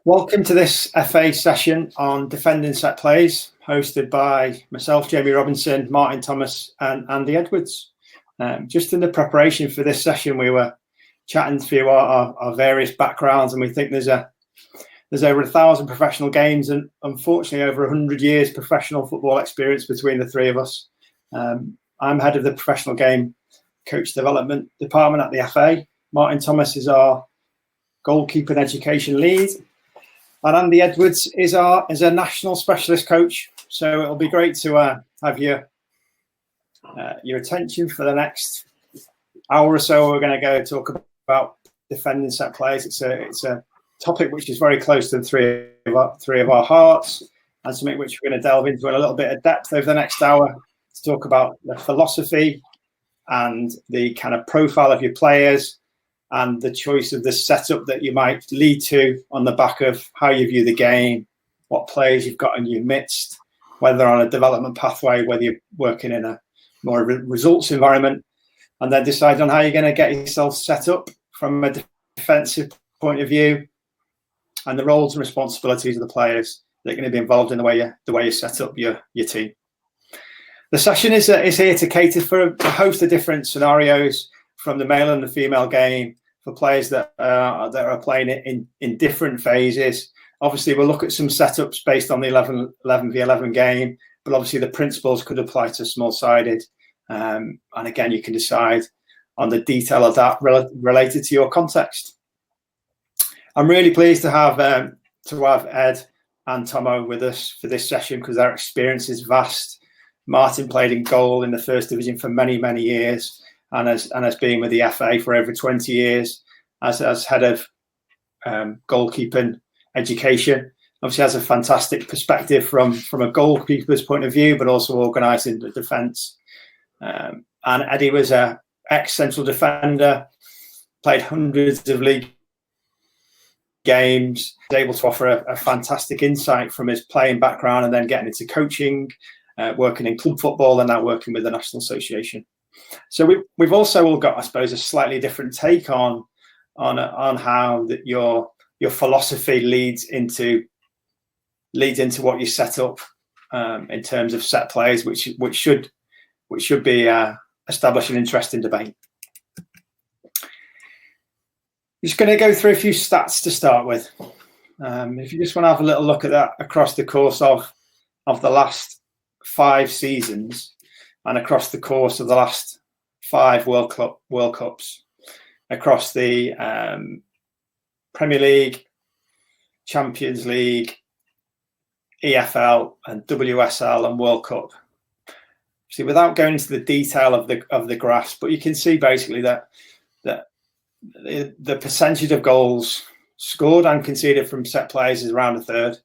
Welcome to this FA session on defending set plays, hosted by myself, Jamie Robinson, Martin Thomas and Andy Edwards. Just in the preparation for this session, we were chatting through our various backgrounds, and we think there's over 1,000 professional games and unfortunately over 100 years professional football experience between the three of us. I'm head of the professional game coach development department at the FA. Martin Thomas is our Goalkeeping Education Lead. And Andy Edwards is a national specialist coach. So it'll be great to have your attention for the next hour or so. We're going to go talk about defending set plays. It's a topic which is very close to the three of our hearts, and something which we're going to delve into in a little bit of depth over the next hour to talk about the philosophy and the kind of profile of your players and the choice of the setup that you might lead to on the back of how you view the game, what players you've got in your midst, whether on a development pathway, whether you're working in a more results environment, and then decide on how you're going to get yourself set up from a defensive point of view, and the roles and responsibilities of the players that are going to be involved in the way you set up your team. The session is here to cater for a host of different scenarios, from the male and the female game, for players that are playing it in different phases. Obviously, we'll look at some setups based on the 11v11 game, but obviously the principles could apply to small-sided. And again, you can decide on the detail of that related to your context. I'm really pleased to have Ed and Tomo with us for this session because their experience is vast. Martin played in goal in the first division for many, many years, and has been with the FA for over 20 years as head of goalkeeping education. Obviously has a fantastic perspective from a goalkeeper's point of view, but also organising the defence. And Eddie was an ex-central defender, played hundreds of league games, was able to offer a fantastic insight from his playing background and then getting into coaching, working in club football and now working with the National Association. So we've also all got, I suppose, a slightly different take on how that your philosophy leads into what you set up in terms of set plays, which should be establish an interesting debate. Just going to go through a few stats to start with. If you just want to have a little look at that across the course of the last 5 seasons. And across the course of the last 5 World Cups, across the Premier League, Champions League, EFL, and WSL and World Cup. See, without going into the detail of the graphs, but you can see basically that the percentage of goals scored and conceded from set plays is around a third.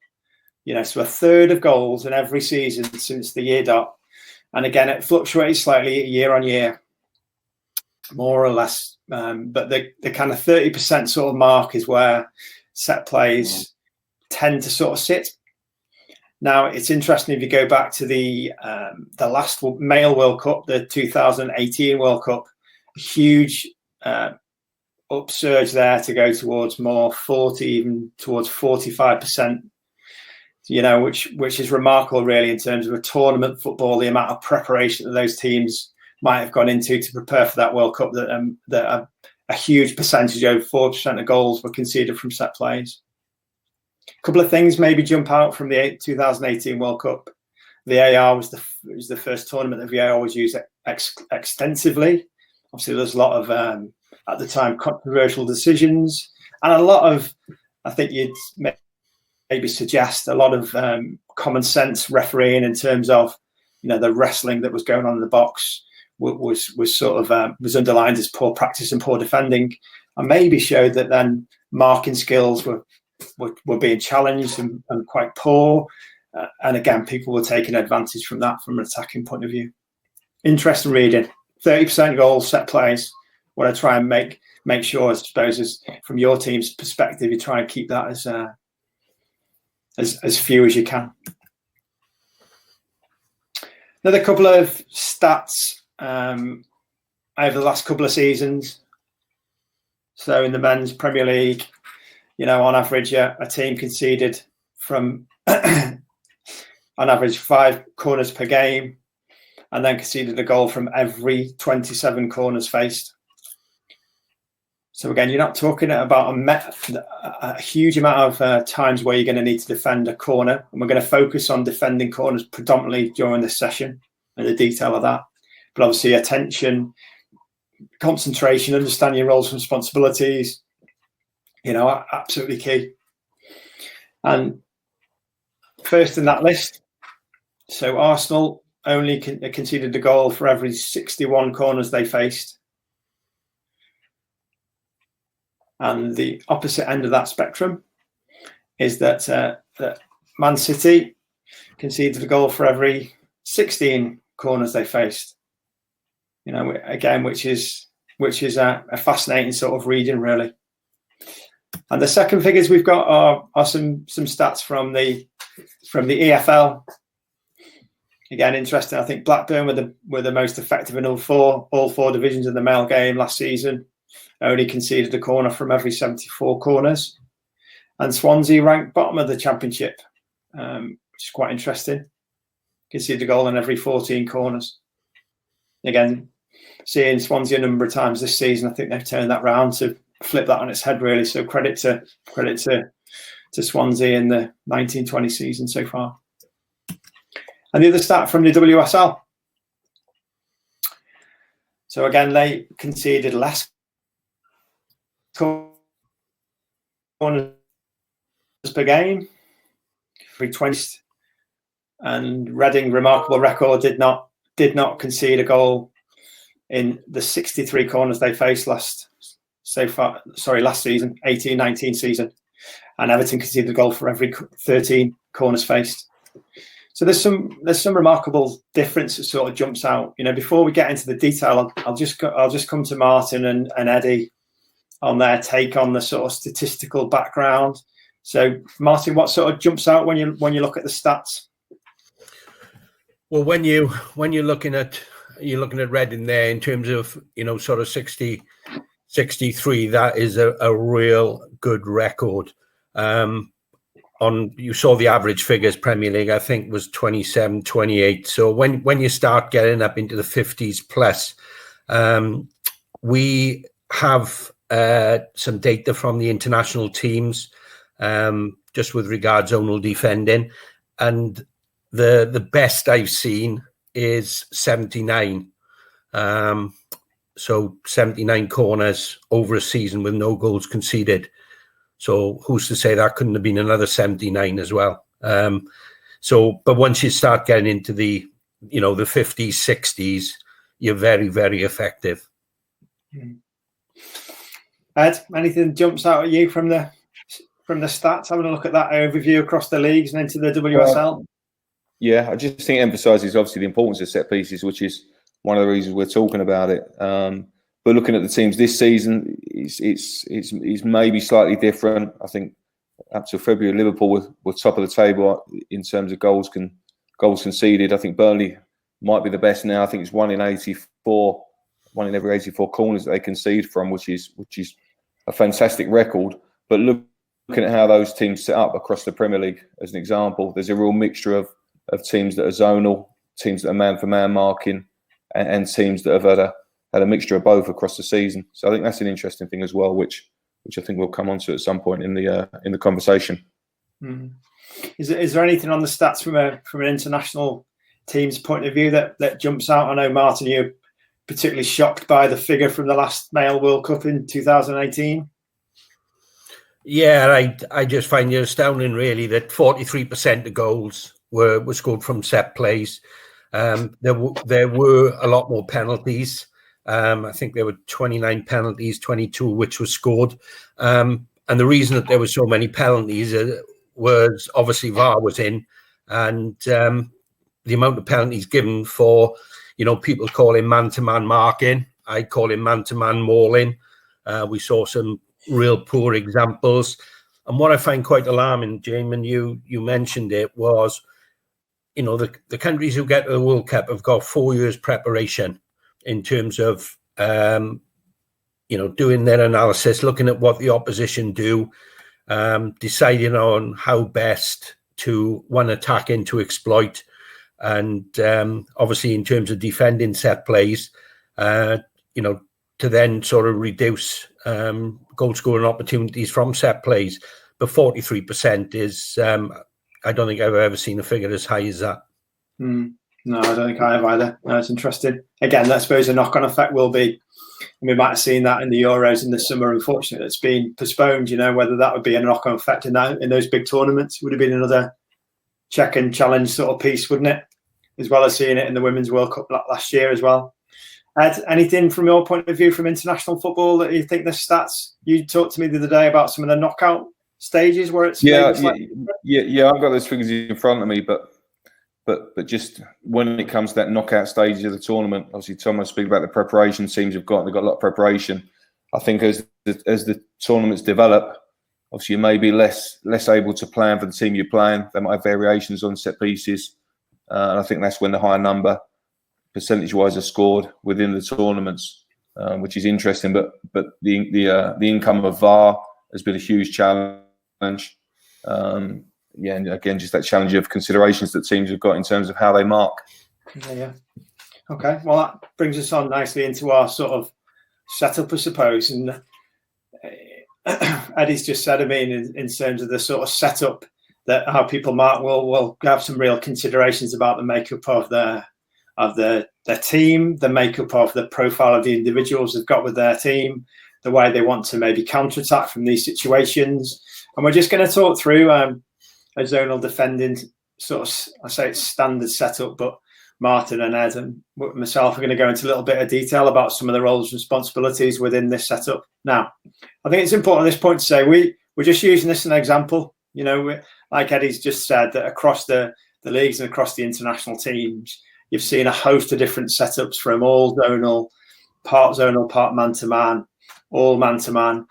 So a third of goals in every season since the year dot. And again, it fluctuates slightly year on year, more or less. But the kind of 30% sort of mark is where set plays tend to sort of sit. Now, it's interesting if you go back to the last male World Cup, the 2018 World Cup, a huge upsurge there to go towards more 40, even towards 45%. Which is remarkable, really, in terms of a tournament football, the amount of preparation that those teams might have gone into to prepare for that World Cup, that a huge percentage, over 4% of goals, were conceded from set plays. A couple of things maybe jump out from the 2018 World Cup. VAR was the first tournament that VAR was used extensively. Obviously, there's a lot of, at the time, controversial decisions, and a lot of, I think you'd maybe suggest, a lot of common sense refereeing in terms of, the wrestling that was going on in the box was sort of was underlined as poor practice and poor defending, and maybe showed that then marking skills were being challenged and quite poor, and again, people were taking advantage from that from an attacking point of view. Interesting reading. 30% goals, set plays. What I try and make sure, I suppose, is from your team's perspective, you try and keep that as few as you can. Another couple of stats over the last couple of seasons. So in the men's Premier League, on average, a team conceded from on average 5 corners per game, and then conceded a goal from every 27 corners faced. So again, you're not talking about a huge amount of times where you're going to need to defend a corner, and we're going to focus on defending corners predominantly during this session and the detail of that. But obviously, attention, concentration, understanding your roles and responsibilities, absolutely key. And first in that list, so Arsenal only conceded a goal for every 61 corners they faced. And the opposite end of that spectrum is that Man City conceded a goal for every 16 corners they faced. Again, which is a fascinating sort of reading, really. And the second figures we've got are some stats from the EFL. Again, interesting. I think Blackburn were the most effective in all four divisions of the male game last season. Only conceded a corner from every 74 corners. And Swansea ranked bottom of the Championship, which is quite interesting. Conceded a goal in every 14 corners. Again, seeing Swansea a number of times this season, I think they've turned that round to flip that on its head, really. So credit to Swansea in the 1920 season so far. And the other stat from the WSL. So again, they conceded less corners per game, 320, and Reading, remarkable record, did not concede a goal in the 63 corners they faced last season, 18-19 season, and Everton conceded a goal for every 13 corners faced. So there's some remarkable difference that sort of jumps out. Before we get into the detail, I'll just come to Martin and Eddie on their take on the sort of statistical background. So, Martin, what sort of jumps out when you look at the stats? Well, when you're looking at Reading there in terms of sort of 60, 63, that is a real good record. You saw the average figures, Premier League, I think, was 27, 28. So when you start getting up into the 50s plus, we have some data from the international teams, just with regards zonal defending, and the best I've seen is 79. So 79 corners over a season with no goals conceded. So who's to say that couldn't have been another 79 as well? But once you start getting into the 50s, 60s, you're very, very effective. Ed, anything jumps out at you from the stats? Having a look at that overview across the leagues and into the WSL. Yeah, I just think it emphasises obviously the importance of set pieces, which is one of the reasons we're talking about it. But looking at the teams this season, it's maybe slightly different. I think up to February, Liverpool were top of the table in terms of goals conceded. I think Burnley might be the best now. I think it's one in every 84 corners that they concede from, which is a fantastic record. But looking at how those teams set up across the Premier League, as an example, there's a real mixture of teams that are zonal, teams that are man-for-man marking, and teams that have had a mixture of both across the season. So I think that's an interesting thing as well, which I think we'll come on to at some point in the conversation. Mm. Is there anything on the stats from an international team's point of view that jumps out? I know, Martin, you're particularly shocked by the figure from the last male World Cup in 2018. Yeah, I just find it astounding, really, that 43% of goals were scored from set plays. There were a lot more penalties. I think there were 29 penalties, 22 which were scored. And the reason that there were so many penalties was obviously VAR was in, and the amount of penalties given for, people calling man-to-man marking. I call it man-to-man mauling. We saw some real poor examples. And what I find quite alarming, Jamin, you mentioned it, was, the countries who get to the World Cup have got 4 years preparation in terms of, doing their analysis, looking at what the opposition do. deciding on how best to attack into exploit, and obviously in terms of defending set plays, to then sort of reduce goal scoring opportunities from set plays. But 43% is, I don't think I've ever seen a figure as high as that. No, I don't think I have either. No, it's interesting. Again, I suppose the knock-on effect will be, and we might have seen that in the Euros in the summer. Unfortunately, it's been postponed. Whether that would be a knock-on effect in those big tournaments would have been another check and challenge sort of piece, wouldn't it? As well as seeing it in the Women's World Cup last year as well. Ed, anything from your point of view from international football that you think the stats? You talked to me the other day about some of the knockout stages where it's I've got those figures in front of me, but just when it comes to that knockout stage of the tournament, obviously Thomas speak about the preparation teams they've got a lot of preparation. I think as the tournaments develop, obviously you may be less able to plan for the team you're playing. They might have variations on set pieces, and I think that's when the higher number percentage-wise are scored within the tournaments, which is interesting. But the income of VAR has been a huge challenge. And again, just that challenge of considerations that teams have got in terms of how they mark. Yeah. Okay. Well, that brings us on nicely into our sort of setup, I suppose. And Eddie's just said, in terms of the sort of setup, that how people mark will have some real considerations about the makeup of their team, the makeup of the profile of the individuals they've got with their team, the way they want to maybe counterattack from these situations. And we're just going to talk through a zonal defending sort of, I say it's standard setup, but Martin and Ed and myself are going to go into a little bit of detail about some of the roles and responsibilities within this setup. Now, I think it's important at this point to say we're just using this as an example. Like Eddie's just said, that across the leagues and across the international teams, you've seen a host of different setups from all zonal, part man-to-man, all man-to-man,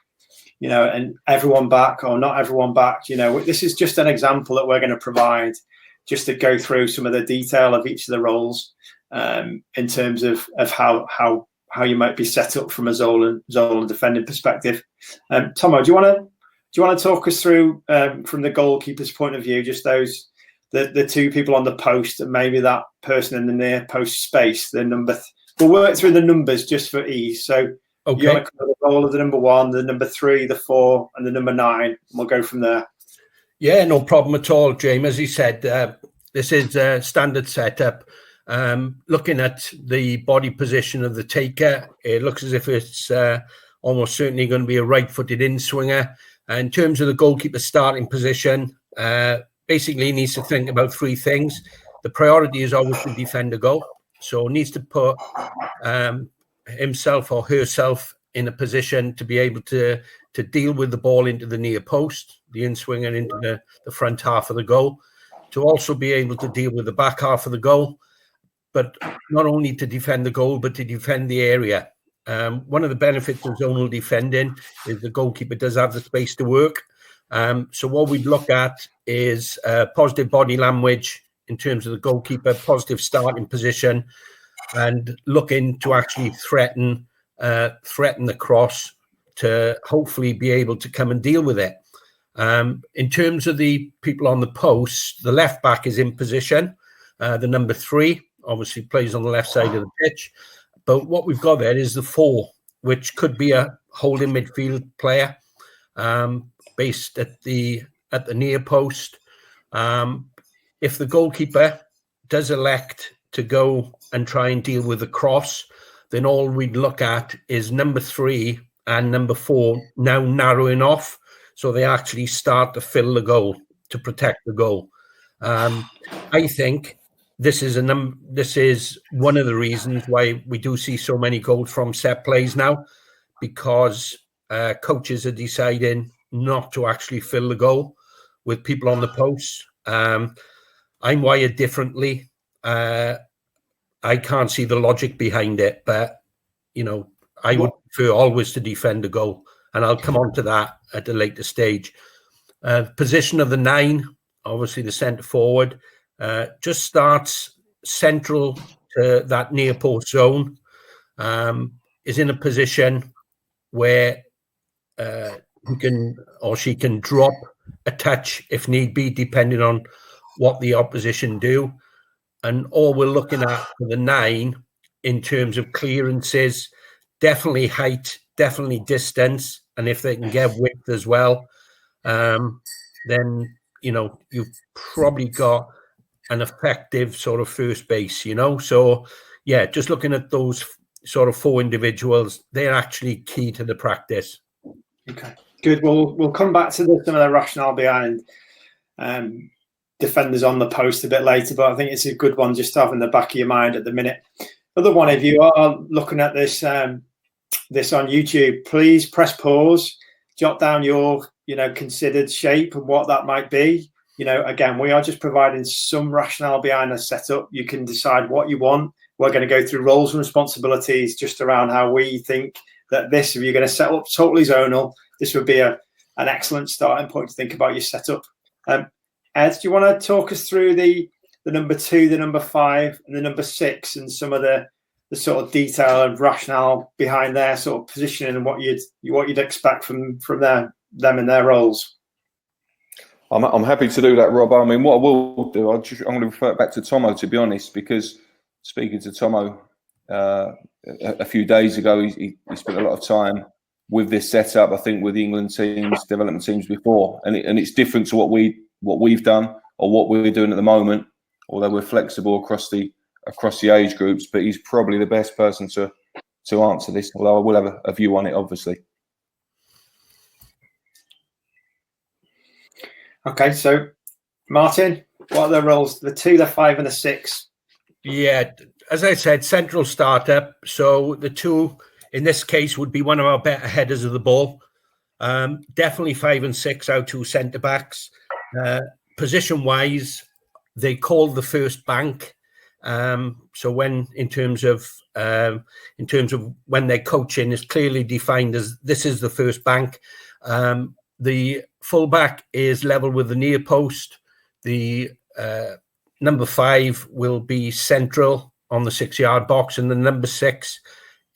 and everyone back or not everyone back. This is just an example that we're going to provide just to go through some of the detail of each of the roles in terms of how you might be set up from a zonal defending perspective. Tomo, do you want to talk us through from the goalkeeper's point of view, just the two people on the post and maybe that person in the near post space, the number. We'll work through the numbers just for ease. So you want to cover the role of the number 1, the number 3, the 4, and the number 9, and we'll go from there. Yeah, no problem at all, James. As he said, this is a standard setup. Looking at the body position of the taker, it looks as if it's almost certainly going to be a right-footed in-swinger. In terms of the goalkeeper starting position, basically he needs to think about 3 things. The priority is always to defend a goal. So needs to put himself or herself in a position to be able to deal with the ball into the near post, the in-swinger into the front half of the goal, to also be able to deal with the back half of the goal, but not only to defend the goal, but to defend the area. One of the benefits of zonal defending is the goalkeeper does have the space to work. So what we'd look at is positive body language in terms of the goalkeeper, positive starting position, and looking to actually threaten the cross to hopefully be able to come and deal with it. In terms of the people on the post, the left back is in position. The number 3 obviously plays on the left side of the pitch. But what we've got there is the 4, which could be a holding midfield player based at the near post. If the goalkeeper does elect to go and try and deal with the cross, then all we'd look at is number 3 and number 4 now narrowing off, so they actually start to fill the goal to protect the goal. I think this is one of the reasons why we do see so many goals from set plays now, because coaches are deciding not to actually fill the goal with people on the post. I'm wired differently. I can't see the logic behind it, but I would prefer always to defend the goal, and I'll come on to that at a later stage. Position of the 9, obviously the centre forward, just starts central to that near post zone, is in a position where he can or she can drop a touch if need be, depending on what the opposition do. And all we're looking at for the 9 in terms of clearances, definitely height, definitely distance, and if they can get width as well, then you've probably got an effective sort of first base. So yeah, just looking at those sort of 4 individuals, they're actually key to the practice. Okay, good. We'll come back to some of the rationale behind defenders on the post a bit later, but I think it's a good one just to have in the back of your mind at the minute. Other one, if you are looking at this on YouTube, please press pause, jot down your considered shape and what that might be. Again, we are just providing some rationale behind the setup. You can decide what you want. We're going to go through roles and responsibilities just around how we think that if you're going to set up totally zonal, this would be an excellent starting point to think about your setup. Ed, do you want to talk us through the number 2, the number 5, and the number 6, and some of the sort of detail and rationale behind their sort of positioning and what you'd expect from them in their roles? I'm happy to do that, Rob. I mean, what I will do, I'm going to refer back to Tomo, to be honest, because speaking to Tomo a few days ago, he spent a lot of time with this setup, I think, with the England teams, development teams before, and it's different to what we've done or what we're doing at the moment, although we're flexible across the age groups. But he's probably the best person to answer this, although I will have a view on it, obviously. Okay, so Martin, what are the roles? The 2, the 5, and the 6? Yeah, as I said, central starter. So the 2 in this case would be one of our better headers of the ball. Definitely 5 and 6, our 2 centre backs. Position wise, they call the first bank. So when in terms of when they're coaching, is clearly defined as this is the first bank. The fullback is level with the near post. The number 5 will be central on the 6-yard box, and the number 6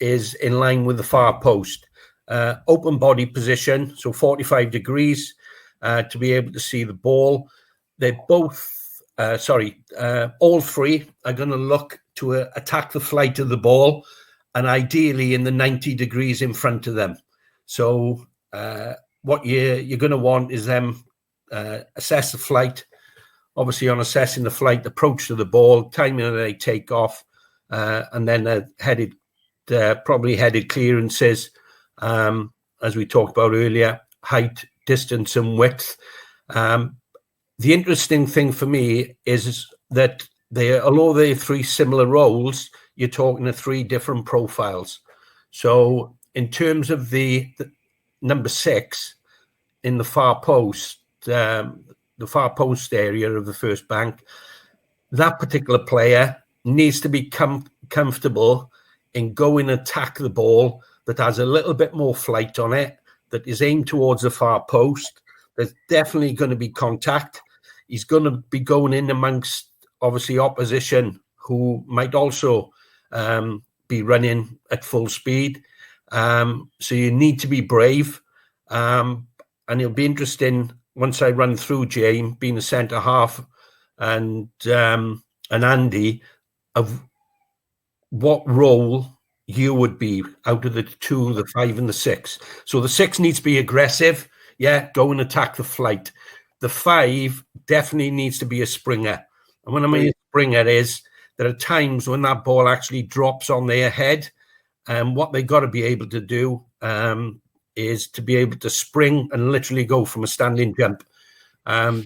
is in line with the far post. Open body position, so 45 degrees to be able to see the ball. They're both, all 3 are going to look to attack the flight of the ball, and ideally in the 90 degrees in front of them. So what you're going to want is them assess the flight. Obviously, on assessing the flight, approach to the ball, timing that they take off, and then probably headed clearances, as we talked about earlier, height, distance, and width. The interesting thing for me is that although they're 3 similar roles, you're talking of 3 different profiles. So in terms of the number 6 in the far post area of the first bank, that particular player needs to be comfortable in going and attack the ball that has a little bit more flight on it, that is aimed towards the far post. There's definitely going to be contact. He's going to be going in amongst, obviously, opposition who might also be running at full speed. So you need to be brave. And it'll be interesting once I run through James, being a centre half, and Andy, of what role you would be out of the 2, the 5 and the 6. So the 6 needs to be aggressive. Yeah, go and attack the flight. The 5 definitely needs to be a springer. And when I mean a springer is there are times when that ball actually drops on their head, and what they've got to be able to do is to be able to spring and literally go from a standing jump. I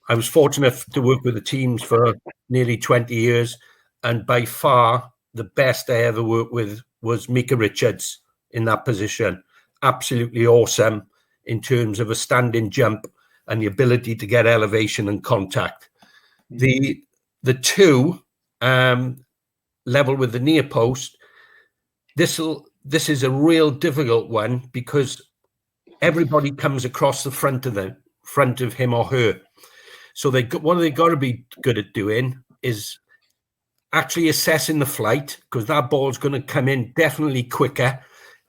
was fortunate to work with the teams for nearly 20 years, and by far the best I ever worked with was Micah Richards in that position. Absolutely awesome in terms of a standing jump and the ability to get elevation and contact. The 2 level with the near post, this is a real difficult one because everybody comes across the front of him or her. So what they got to be good at doing is actually assessing the flight, because that ball's going to come in definitely quicker,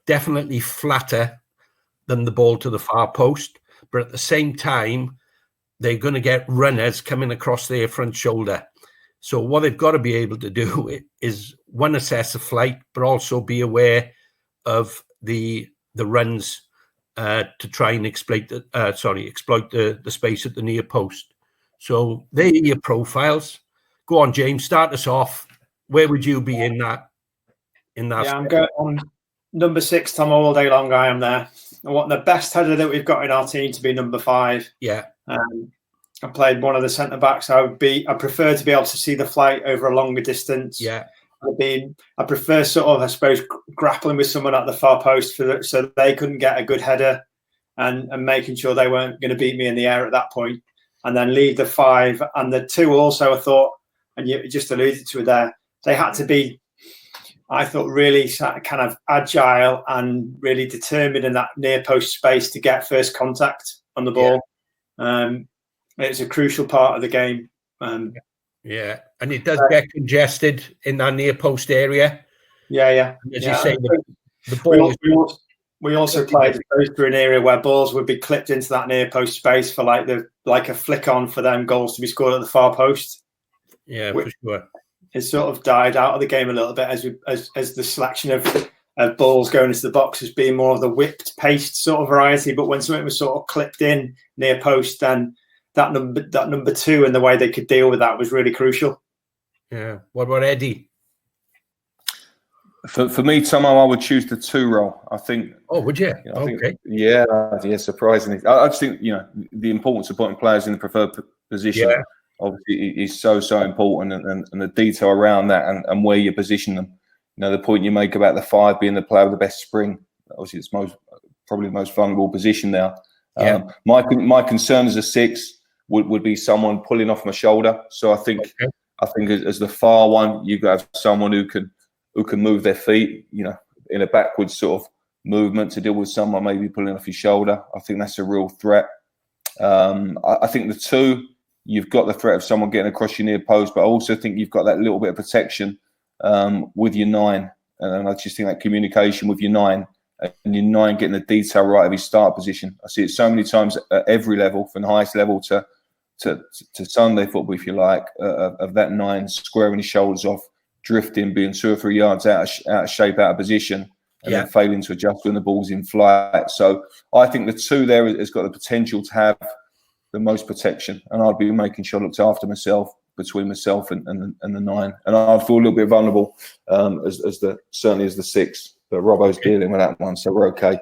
definitely flatter than the ball to the far post, but at the same time, they're going to get runners coming across their front shoulder. So what they've got to be able to do is, one, assess the flight, but also be aware of the runs to try and exploit the space at the near post. So there are your profiles. Go on, James, start us off. Where would you be in that? Yeah, I'm going on number 6, Tom, all day long. I am there. I want the best header that we've got in our team to be number 5. Yeah. I played one of the centre backs. I prefer to be able to see the flight over a longer distance. Yeah. I prefer sort of, I suppose, grappling with someone at the far post so they couldn't get a good header, and making sure they weren't going to beat me in the air at that point, and then leave the 5 and the 2. Also, I thought, and you just alluded to it there, they had to be, I thought, really kind of agile and really determined in that near post space to get first contact on the ball. Yeah. It's a crucial part of the game. Yeah, and it does get congested in that near post area. Yeah. As you say, the ball. We also played through an area where balls would be clipped into that near post space for like a flick on for them goals to be scored at the far post. Yeah, for sure. It sort of died out of the game a little bit as the selection of balls going into the box as being more of the whipped paced sort of variety. But when something was sort of clipped in near post, then that number 2 and the way they could deal with that was really crucial. Yeah. What about Eddie? For me, somehow I would choose the 2 role. I think. Oh, would you? Okay. Yeah. Surprisingly, I just think the importance of putting players in the preferred position obviously is so important, and the detail around that and where you position them. The point you make about the 5 being the player with the best spring. Obviously, it's probably the most vulnerable position now. Yeah. My concern as a 6 would be someone pulling off my shoulder. So I think as the far one, you've got to have someone who can move their feet, in a backwards sort of movement to deal with someone maybe pulling off your shoulder. I think that's a real threat. I think the 2, you've got the threat of someone getting across your near post, but I also think you've got that little bit of protection with your 9. And I just think that communication with your 9 and your 9 getting the detail right of his start position. I see it so many times at every level, from the highest level to Sunday football, if you like, of that 9 squaring his shoulders off, drifting, being 2 or 3 yards out of shape, out of position, and then failing to adjust when the ball's in flight. So I think the 2 there has got the potential to have the most protection, and I'd be making sure I looked after myself between myself and the 9, and I'd feel a little bit vulnerable certainly as the 6. But Robbo's dealing with that one, so we're okay.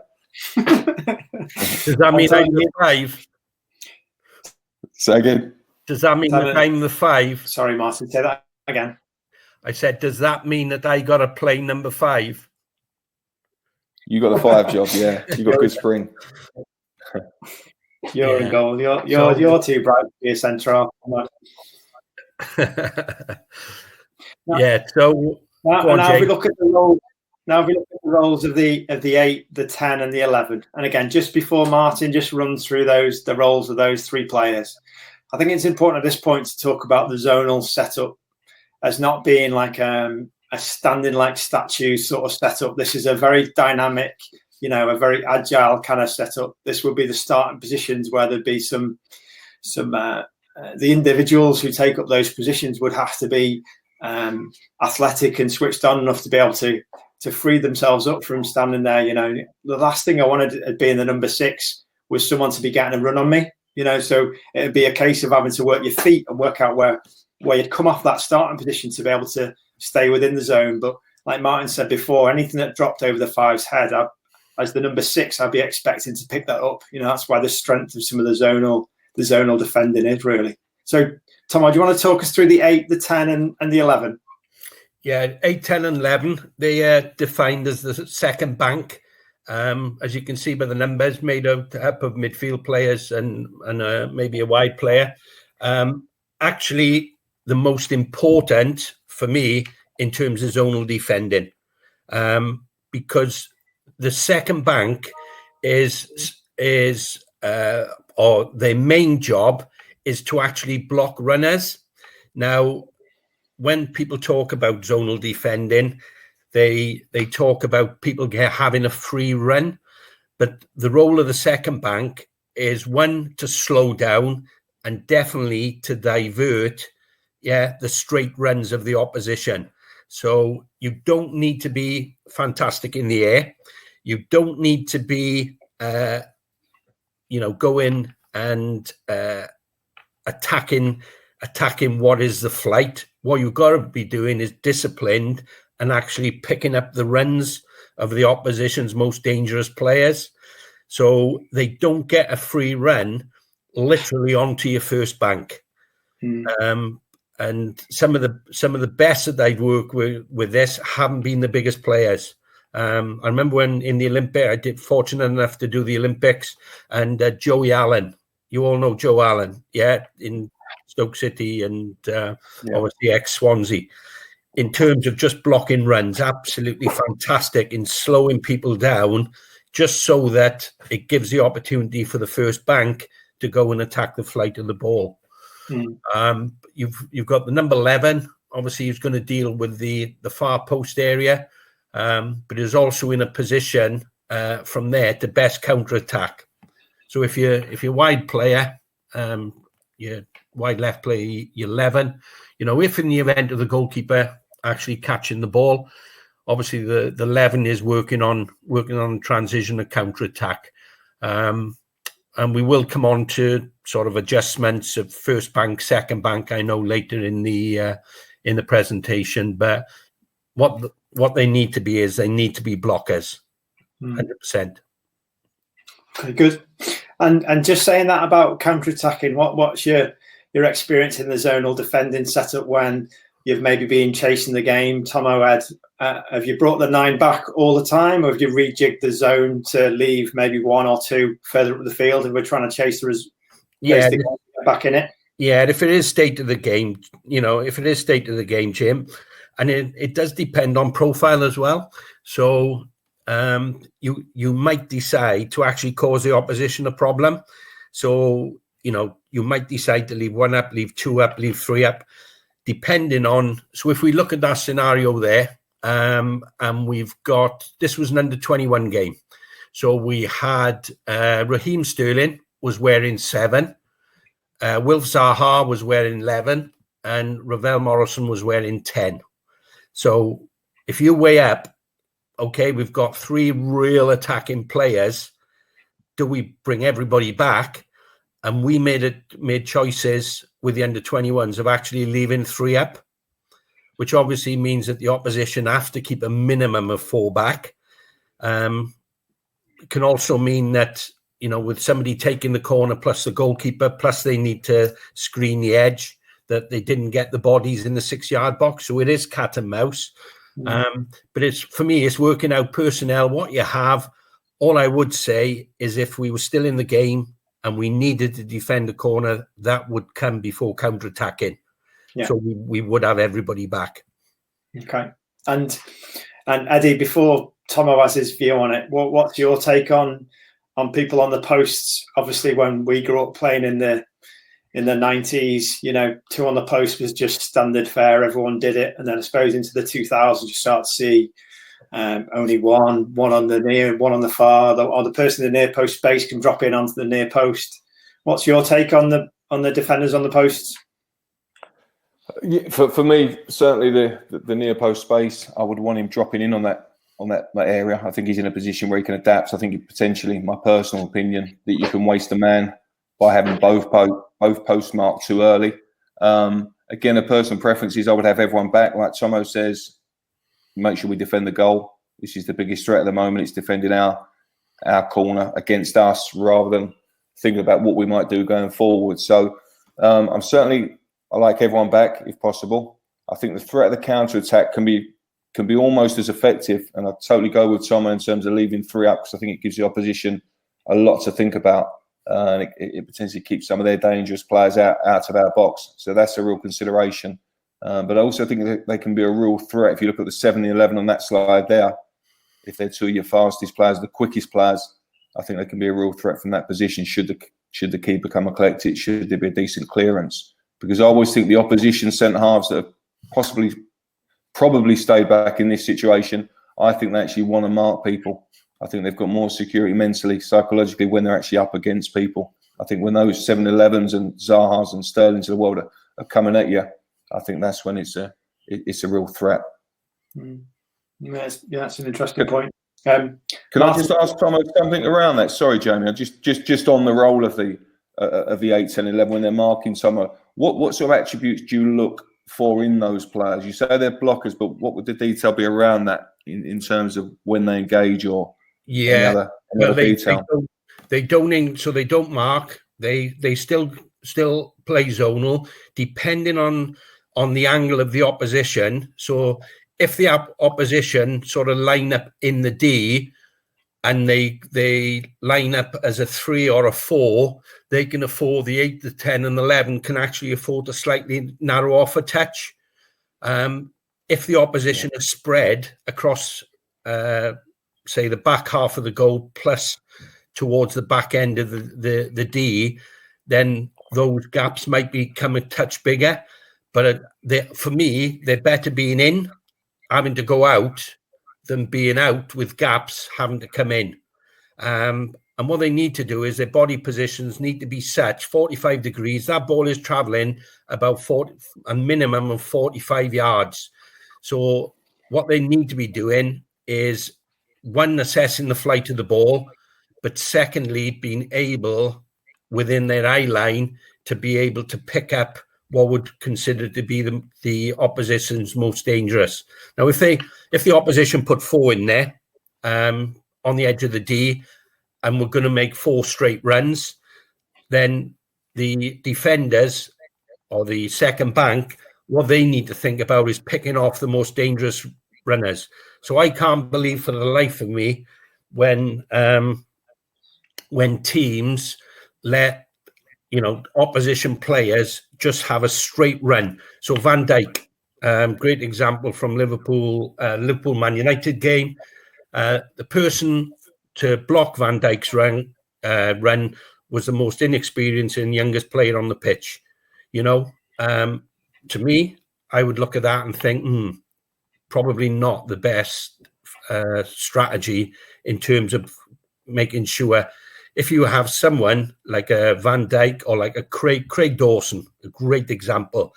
Does that mean I'm the 5? Say again. Does that mean that I'm the 5? Sorry, Martin, say that again. I said, does that mean that I got to play number 5? You got the 5 job, yeah. You got good spring. You're in goal. You're too bright to be a central. Yeah. So now we look at the role. Now we look at the roles of the 8, the 10, and the 11. And again, just before Martin just runs through the roles of those 3 players, I think it's important at this point to talk about the zonal setup as not being like a standing like statue sort of setup. This is a very dynamic, a very agile kind of setup. This would be the starting positions where there'd be some the individuals who take up those positions would have to be athletic and switched on enough to be able to free themselves up from standing there. The last thing I wanted to be in the number 6 was someone to be getting a run on me. So it'd be a case of having to work your feet and work out where you'd come off that starting position to be able to stay within the zone. But like Martin said before, anything that dropped over the 5's head, as the number 6, I'd be expecting to pick that up. That's why the strength of some of the zonal defending is really. So, Tom, do you want to talk us through the 8, the 10, and the 11? Yeah, 8, 10, and 11. They are defined as the second bank. As you can see by the numbers, made up of midfield players and maybe a wide player. Actually, the most important for me in terms of zonal defending, because the second bank or their main job is to actually block runners. Now, when people talk about zonal defending, they talk about people having a free run, But the role of the second bank is, one, to slow down and definitely to divert, the straight runs of the opposition. So you don't need to be fantastic in the air. You don't need to be, go in and attacking what is the flight. What you've got to be doing is disciplined and actually picking up the runs of the opposition's most dangerous players, so they don't get a free run literally onto your first bank. And some of the best that I've worked with this haven't been the biggest players. I remember when in the Olympics, I did fortunate enough to do the Olympics, and Joey Allen. You all know Joe Allen, in Stoke City, and obviously ex-Swansea. In terms of just blocking runs, absolutely fantastic in slowing people down, just so that it gives the opportunity for the first bank to go and attack the flight of the ball. You've got the number 11, obviously, who's going to deal with the far post area, but is also in a position from there to best counter-attack. So if you're wide player, you're wide left player, you're 11. If in the event of the goalkeeper actually catching the ball, obviously the 11 is working on transition and counter-attack. And we will come on to sort of adjustments of first bank, second bank, I know, later in the presentation. But what they need to be is they need to be blockers, 100%. Okay, good. And just saying that about counter-attacking, what's your experience in the zonal defending setup when you've maybe been chasing the game? Tomo, have you brought the 9 back all the time, or have you rejigged the zone to leave maybe 1 or 2 further up the field if we're trying to chase the game back in it? Yeah, if it is state of the game, Jim, and it does depend on profile as well. So you might decide to actually cause the opposition a problem. So, you might decide to leave 1 up, leave 2 up, leave 3 up, depending on. So if we look at that scenario there, and this was an under-21 game. So we had Raheem Sterling was wearing 7, Wilf Zaha was wearing 11, and Ravel Morrison was wearing 10. So if you weigh up, okay, we've got 3 real attacking players. Do we bring everybody back? And we made choices with the under-21s of actually leaving 3 up, which obviously means that the opposition have to keep a minimum of 4 back. It can also mean that, with somebody taking the corner plus the goalkeeper, plus they need to screen the edge, that they didn't get the bodies in the 6-yard box. So it is cat and mouse. But for me, it's working out personnel, what you have. All I would say is if we were still in the game and we needed to defend the corner, that would come before counter-attacking. Yeah. So we would have everybody back. Okay. And Eddie, before Tomo has his view on it, what's your take on people on the posts? Obviously, when we grew up playing in the 90s, 2 on the post was just standard fare. Everyone did it. And then I suppose into the 2000s, you start to see only one on the near, 1 on the far, or the person in the near post space can drop in onto the near post. What's your take on the defenders on the posts? Yeah, for me, certainly the near post space, I would want him dropping in on that area. I think he's in a position where he can adapt. I think potentially, my personal opinion, that you can waste a man by having both posts marked too early. Again, a personal preference is I would have everyone back. Like Tomo says, make sure we defend the goal. This is the biggest threat at the moment. It's defending our corner against us, rather than thinking about what we might do going forward. So I like everyone back if possible. I think the threat of the counter attack can be almost as effective, and I totally go with Tomo in terms of leaving 3 up, because I think it gives the opposition a lot to think about, and it potentially keeps some of their dangerous players out of our box. So that's a real consideration. But I also think that they can be a real threat. If you look at the 7 and 11 on that slide there, if they're 2 of your fastest players, the quickest players, I think they can be a real threat from that position. Should the keeper come and collect it? Should there be a decent clearance? Because I always think the opposition centre halves that have probably stayed back in this situation, I think they actually want to mark people I think they've got more security mentally, psychologically when they're actually up against people. I think when those 7-11s and Zahas and Sterlings of the world are coming at you, I think that's when it's a real threat. That's an interesting point. Can I just ask Tom something around that? Sorry, Jamie. Just on the role of the 8, 10, 11 when they're marking someone. What sort of attributes do you look for in those players? You say they're blockers, but what would the detail be around that in terms of when they engage or any other detail? They don't mark. They still play zonal, depending on the angle of the opposition. So if the opposition sort of line up in the D and they line up as a 3 or a 4, they can afford the 8, the 10 and 11 can actually afford to slightly narrow off a touch. If the opposition is spread across, say, the back half of the goal plus towards the back end of the D, then those gaps might become a touch bigger. But for me, they're better being in, having to go out, than being out with gaps, having to come in. And what they need to do is their body positions need to be such 45 degrees. That ball is traveling about a minimum of 45 yards. So what they need to be doing is, one, assessing the flight of the ball, but secondly, being able within their eye line to be able to pick up what would consider to be the opposition's most dangerous. Now, if the opposition put 4 in there on the edge of the D, and we're going to make 4 straight runs, then the defenders or the second bank, what they need to think about is picking off the most dangerous runners. So I can't believe for the life of me when teams let opposition players just have a straight run. So Van Dijk, great example from Liverpool Man United game. The person to block Van Dijk's run was the most inexperienced and youngest player on the pitch. To me, I would look at that and think, probably not the best strategy in terms of making sure. If you have someone like a Van Dijk or like a Craig Dawson, a great example.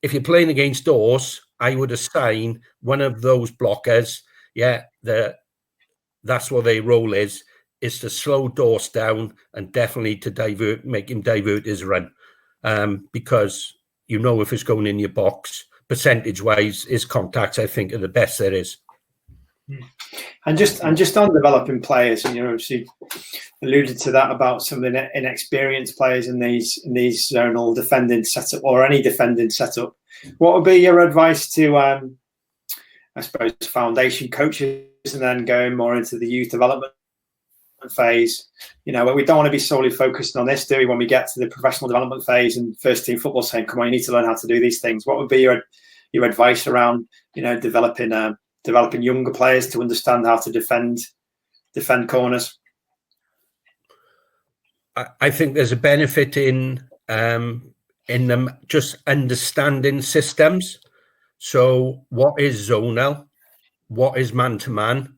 If you're playing against Dawes, I would assign one of those blockers. That's what their role is to slow Dawes down and definitely to make him divert his run. Because if it's going in your box, percentage-wise, his contacts, I think, are the best there is. And just on developing players, and obviously alluded to that about some of the inexperienced players in these zonal defending setup or any defending setup. What would be your advice to, I suppose, foundation coaches, and then going more into the youth development phase? We don't want to be solely focused on this, do we? When we get to the professional development phase and first team football, saying, "Come on, you need to learn how to do these things." What would be your advice around developing younger players to understand how to defend corners? I think there's a benefit in them just understanding systems. So what is zonal? What is man-to-man?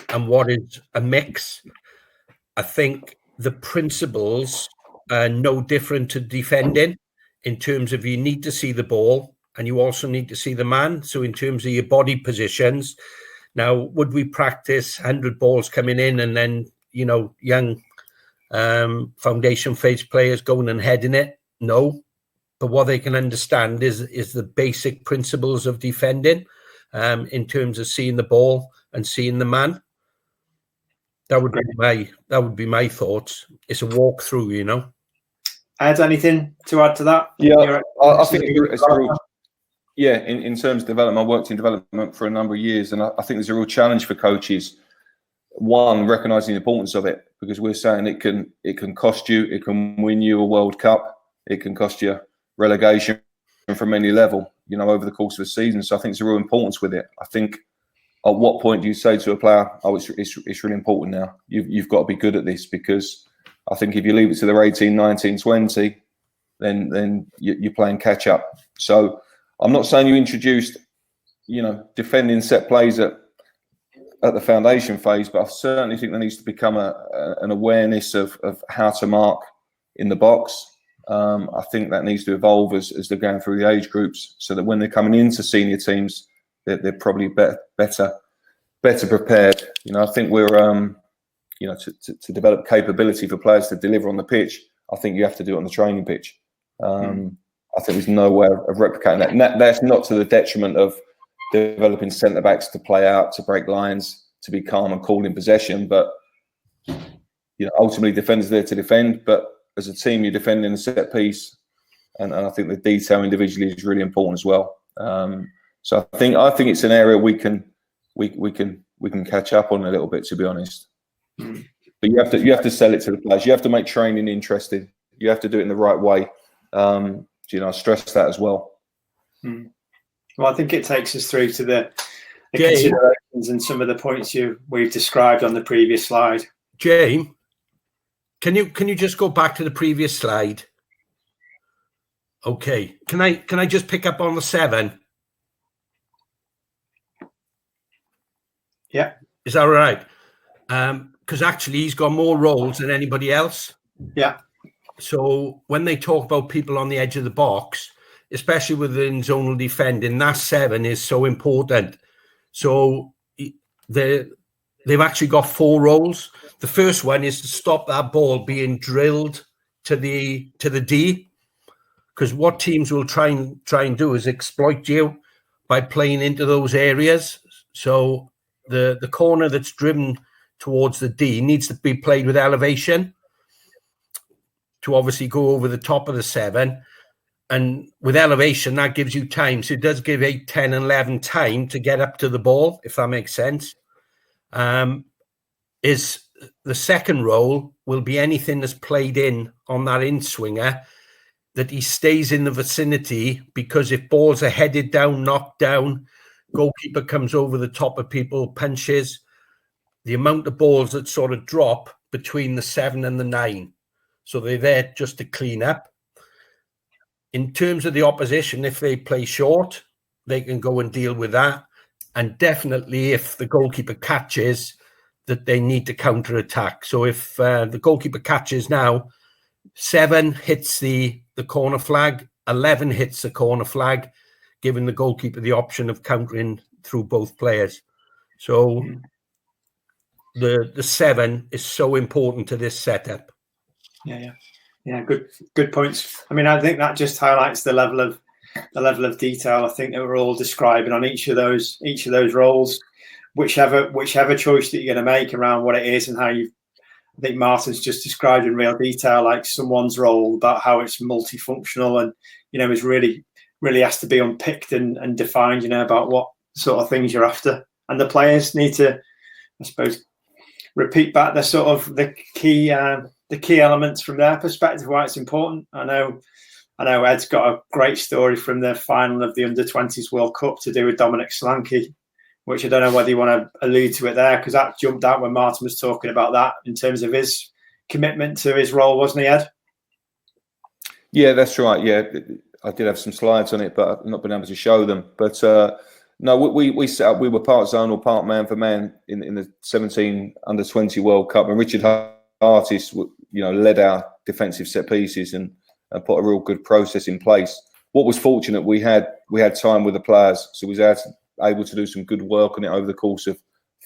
And what is a mix? I think the principles are no different to defending in terms of you need to see the ball and you also need to see the man. So in terms of your body positions, now, would we practice 100 balls coming in and then, young foundation phase players going and heading it? No. But what they can understand is the basic principles of defending in terms of seeing the ball and seeing the man. That would be my thoughts. It's a walkthrough, Ed, anything to add to that? Yeah, I think it's a real. Yeah, in terms of development, I worked in development for a number of years, and I think there's a real challenge for coaches. One, recognising the importance of it, because we're saying it can cost you, it can win you a World Cup, it can cost you relegation from any level, over the course of a season. So I think there's a real importance with it. I think at what point do you say to a player, "Oh, it's really important now. You've got to be good at this," because I think if you leave it to their 18, 19, 20, then you're playing catch up. So I'm not saying you introduced, defending set plays at at the foundation phase, but I certainly think there needs to become an awareness of how to mark in the box. I think that needs to evolve as they're going through the age groups, so that when they're coming into senior teams, they're probably better prepared. I think we're to develop capability for players to deliver on the pitch. I think you have to do it on the training pitch. I think there's no way of replicating that. And that's not to the detriment of developing centre backs to play out, to break lines, to be calm and cool in possession. But ultimately, defenders are there to defend. But as a team, you're defending a set piece, and I think the detail individually is really important as well. So I think it's an area we can catch up on a little bit, to be honest. But you have to sell it to the players. You have to make training interesting. You have to do it in the right way. I stress that as well. Well, I think it takes us through to the considerations and some of the points we've described on the previous slide. James, can you just go back to the previous slide? Okay. Can I just pick up on the 7? Yeah. Is that all right? Because actually he's got more roles than anybody else. Yeah. So when they talk about people on the edge of the box, especially within zonal defending, that 7 is so important. So they've actually got 4 roles. The first one is to stop that ball being drilled to the D, because what teams will try and do is exploit you by playing into those areas. So the corner that's driven towards the D needs to be played with elevation to obviously go over the top of the 7. And with elevation, that gives you time. So it does give 8, 10, and 11 time to get up to the ball, if that makes sense. Is the second role will be anything that's played in on that in-swinger, that he stays in the vicinity, because if balls are headed down, knocked down, goalkeeper comes over the top of people, punches, the amount of balls that sort of drop between the 7 and the 9. So they're there just to clean up. In terms of the opposition, if they play short, they can go and deal with that. And definitely if the goalkeeper catches, that they need to counter-attack. So if the goalkeeper catches now, 7 hits the corner flag, 11 hits the corner flag, giving the goalkeeper the option of countering through both players. So the 7 is so important to this setup. Yeah. Good points. I mean, I think that just highlights the level of detail I think that we're all describing on each of those roles, whichever choice that you're going to make around what it is and how I think Martin's just described in real detail, like someone's role, about how it's multifunctional and is really has to be unpicked and defined, about what sort of things you're after, and the players need to, I suppose, repeat back the sort of the key elements from their perspective, why it's important. I know Ed's got a great story from the final of the Under-20s World Cup to do with Dominic Solanke, which I don't know whether you want to allude to it there, because that jumped out when Martin was talking about that in terms of his commitment to his role, wasn't he, Ed? Yeah, that's right. Yeah, I did have some slides on it, but I've not been able to show them. But no, we set up. We were part zonal, part man for man in the 17 Under-20 World Cup, and Richard Hartis, led our defensive set pieces and put a real good process in place. What was fortunate, we had time with the players, so we was able to do some good work on it over the course of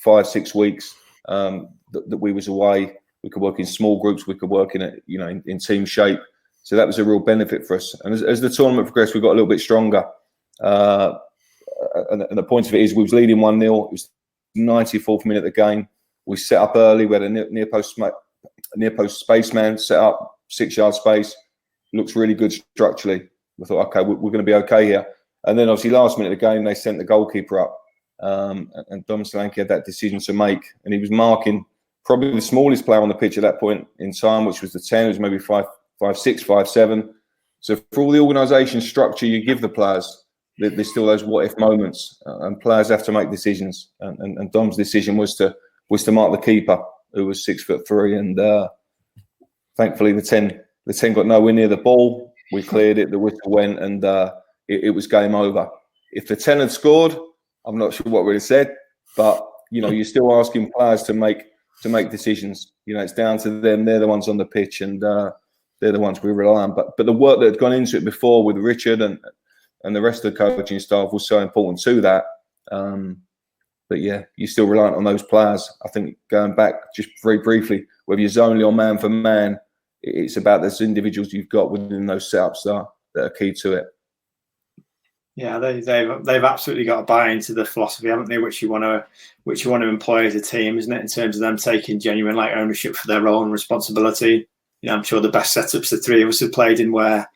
5-6 weeks. That we was away, we could work in small groups, we could work in team shape. So that was a real benefit for us. And as the tournament progressed, we got a little bit stronger. And the point of it is, we was leading 1-0. It was 94th minute of the game. We set up early. We had a near post spaceman set up, 6-yard space. Looks really good structurally. We thought, okay, we're going to be okay here. And then obviously last minute of the game, they sent the goalkeeper up. And Dom Solanke had that decision to make. And he was marking probably the smallest player on the pitch at that point in time, which was the 10. It was maybe 5'6", 5'7". So for all the organisation structure you give the players, there's still those what-if moments. And players have to make decisions. And Dom's decision was to mark the keeper, who was 6'3", and thankfully the 10 got nowhere near the ball. We cleared it, the whistle went, and it was game over. If the 10 had scored, I'm not sure what we'd have said, but you're still asking players to make decisions. It's down to them. They're the ones on the pitch, and they're the ones we rely on. But the work that had gone into it before with Richard and the rest of the coaching staff was so important to that. But yeah, you're still reliant on those players. I think going back just very briefly, whether you're zonally or man for man, it's about those individuals you've got within those setups that are key to it. Yeah, they've absolutely got to buy into the philosophy, haven't they? Which you want to employ as a team, isn't it? In terms of them taking genuine ownership for their role and responsibility. I'm sure the best setups the three of us have played in where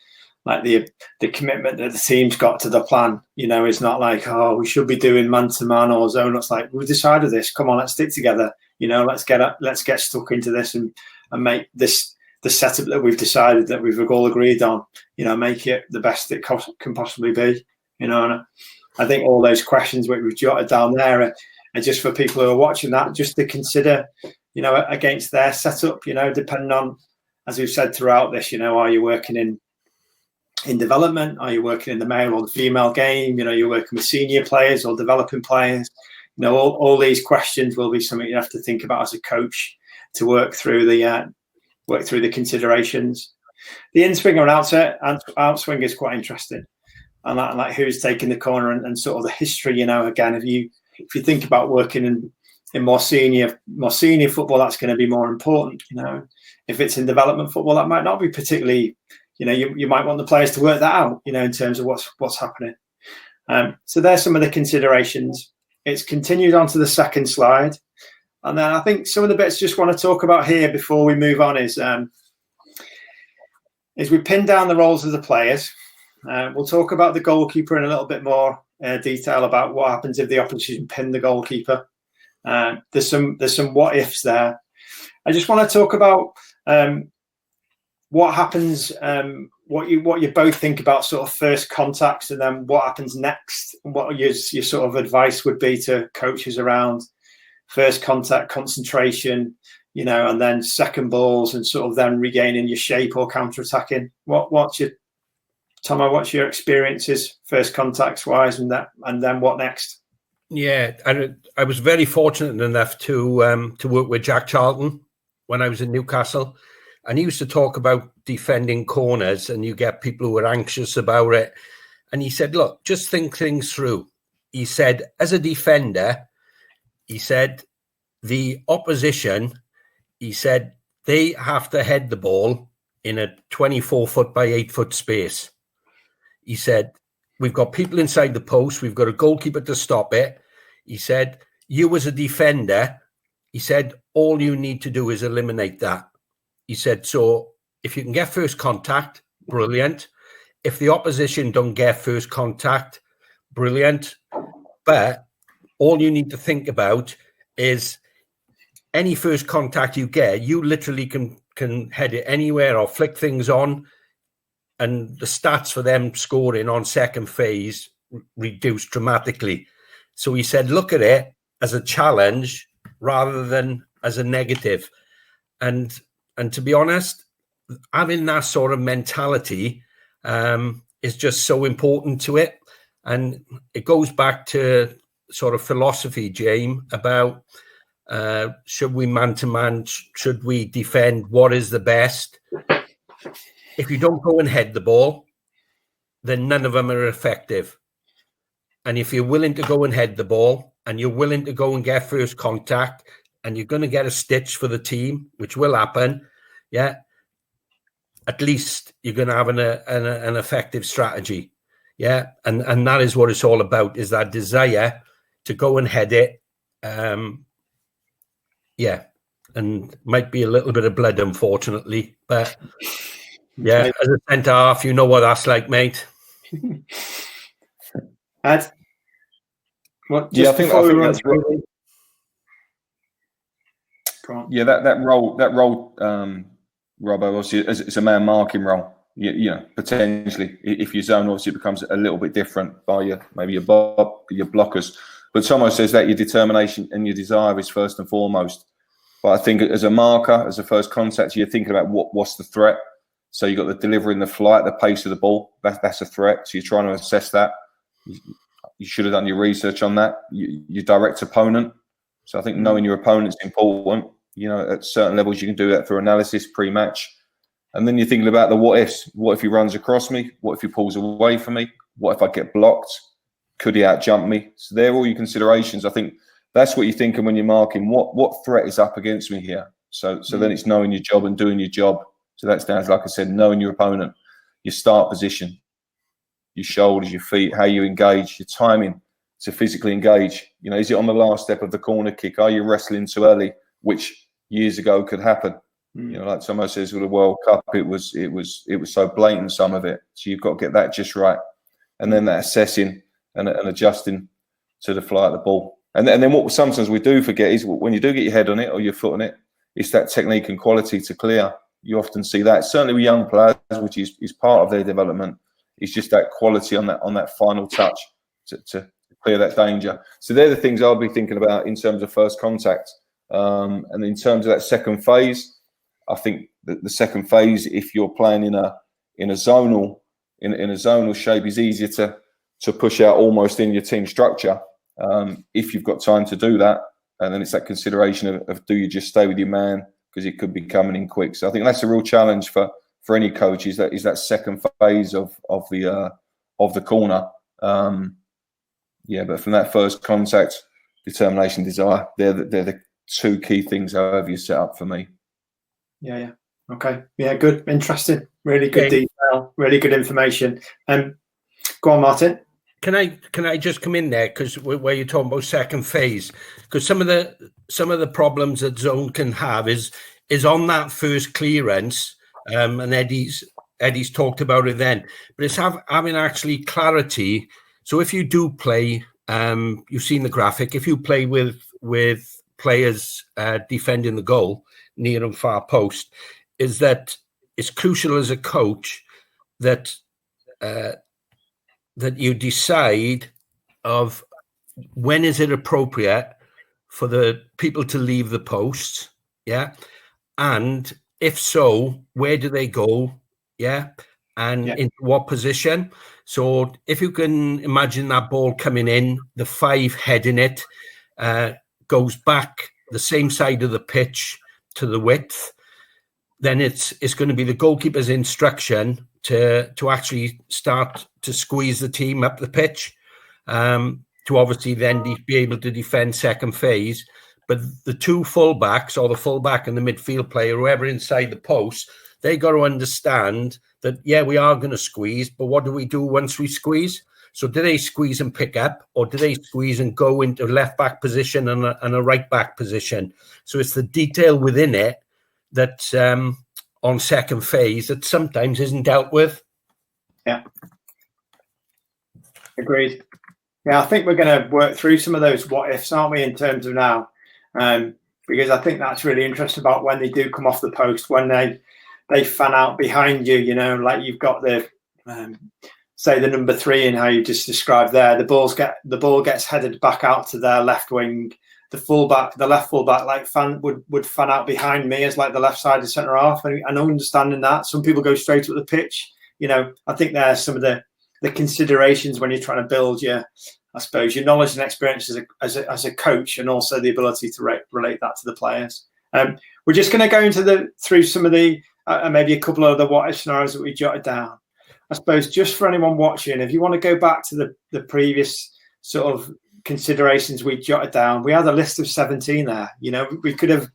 the commitment that the team's got to the plan, is not like, oh, we should be doing man to man or zone. It's like, we've decided this. Come on, let's stick together. Let's get stuck into this and make this the setup that we've decided that we've all agreed on. Make it the best it can possibly be. And I think all those questions which we've jotted down there are just for people who are watching that, just to consider, against their setup. Depending on, as we've said throughout this, are you working in development? Are you working in the male or the female game? You're working with senior players or developing players. All these questions will be something you have to think about as a coach to work through the considerations. The in-swing and outswing is quite interesting, and like who's taking the corner and sort of the history. Again, if you think about working in more senior football, that's going to be more important. If it's in development football, that might not be particularly. You might want the players to work that out, in terms of what's happening. So there's some of the considerations. It's continued on to the second slide. And then I think some of the bits I just want to talk about here before we move on is we pin down the roles of the players. We'll talk about the goalkeeper in a little bit more detail about what happens if the opposition pin the goalkeeper. There's some what ifs there. I just want to talk about what happens, what you both think about sort of first contacts, and then what happens next. What your sort of advice would be to coaches around first contact, concentration, and then second balls, and sort of then regaining your shape or counter-attacking. What's your experiences first contacts wise, and then what next? Yeah, I was very fortunate enough to work with Jack Charlton when I was in Newcastle. And he used to talk about defending corners, and you get people who are anxious about it. And he said, look, just think things through. He said, as a defender, he said, the opposition, he said, they have to head the ball in a 24-foot by 8-foot space. He said, we've got people inside the post. We've got a goalkeeper to stop it. He said, you as a defender, he said, all you need to do is eliminate that. He said, so if you can get first contact, brilliant. If the opposition don't get first contact, brilliant. But all you need to think about is any first contact you get, you literally can head it anywhere or flick things on, and the stats for them scoring on second phase reduce dramatically. So he said, look at it as a challenge rather than as a negative. And to be honest, having that sort of mentality is just so important to it. And it goes back to sort of philosophy, James, about should we man-to-man, should we defend, what is the best? If you don't go and head the ball, then none of them are effective. And if you're willing to go and head the ball, and you're willing to go and get first contact, and you're going to get a stitch for the team, which will happen, yeah, at least you're going to have an effective strategy. Yeah, and that is what it's all about, is that desire to go and head it. Yeah, and might be a little bit of blood, unfortunately, but yeah, as a centre half, you know what that's like, mate. Ed? Well, yeah, I think that's right. Yeah, that role, Robbo, obviously, it's a man marking role. You know, potentially, if your zone obviously becomes a little bit different by your blockers. But Tomo says that your determination and your desire is first and foremost. But I think as a marker, as a first contact, you're thinking about what's the threat. So you've got the delivery and the flight, the pace of the ball. That's a threat. So you're trying to assess that. You should have done your research on that. Your direct opponent. So I think knowing your opponent's important. You know, at certain levels, you can do that through analysis pre-match. And then you're thinking about the what ifs. What if he runs across me? What if he pulls away from me? What if I get blocked? Could he outjump me? So they're all your considerations. I think that's what you're thinking when you're marking. What threat is up against me here? So then it's knowing your job and doing your job. So that's down to, like I said, knowing your opponent, your start position, your shoulders, your feet, how you engage, your timing to physically engage. You know, is it on the last step of the corner kick? Are you wrestling too early? Which years ago could happen. You know, like someone says with the World Cup, it was so blatant, some of it. So you've got to get that just right, and then that assessing and adjusting to the fly of the ball. And then what sometimes we do forget is when you do get your head on it or your foot on it, it's that technique and quality to clear. You often see that, certainly with young players, which is part of their development. It's just that quality on that final touch to clear that danger. So they're the things I'll be thinking about in terms of first contact, and in terms of that second phase. I think that the second phase, if you're playing in a zonal shape, is easier to push out almost in your team structure, if you've got time to do that. And then it's that consideration of do you just stay with your man, because it could be coming in quick. So I think that's a real challenge for any coach, is that second phase of the corner. But from that first contact, determination, desire, they're the two key things however you set up for me. Yeah. Okay. Yeah, good. Interesting. Really good detail. Really good information. Go on, Martin. Can I just come in there, because where you're talking about second phase, because some of the problems that zone can have is on that first clearance, and Eddie's talked about it then, but it's having actually clarity. So if you do play, you've seen the graphic, if you play with players defending the goal, near and far post, is that it's crucial as a coach that you decide of when is it appropriate for the people to leave the posts, and if so, where do they go, into what position. So if you can imagine that ball coming in, the 5 heading it, goes back the same side of the pitch to the width, then it's going to be the goalkeeper's instruction to actually start to squeeze the team up the pitch, to obviously then be able to defend second phase. But the two fullbacks, or the fullback and the midfield player, whoever inside the post, they got to understand that, we are going to squeeze, but what do we do once we squeeze? So do they squeeze and pick up, or do they squeeze and go into left back position and a right back position? So it's the detail within it that on second phase that sometimes isn't dealt with. Yeah. Agreed. Yeah, I think we're going to work through some of those what ifs, aren't we, in terms of now? Because I think that's really interesting about when they do come off the post, when they fan out behind you, like you've got the say the number 3 and how you just described there, the ball gets headed back out to their left wing. The left fullback would fan out behind me as like the left side of centre half, and understanding that some people go straight up the pitch. I think there's some of the considerations when you're trying to build your knowledge and experience as a coach, and also the ability to relate that to the players. We're just going to go through some of the maybe a couple of the what if scenarios that we jotted down. I suppose just for anyone watching, if you want to go back to the previous sort of considerations we jotted down, we had a list of 17 there. We could have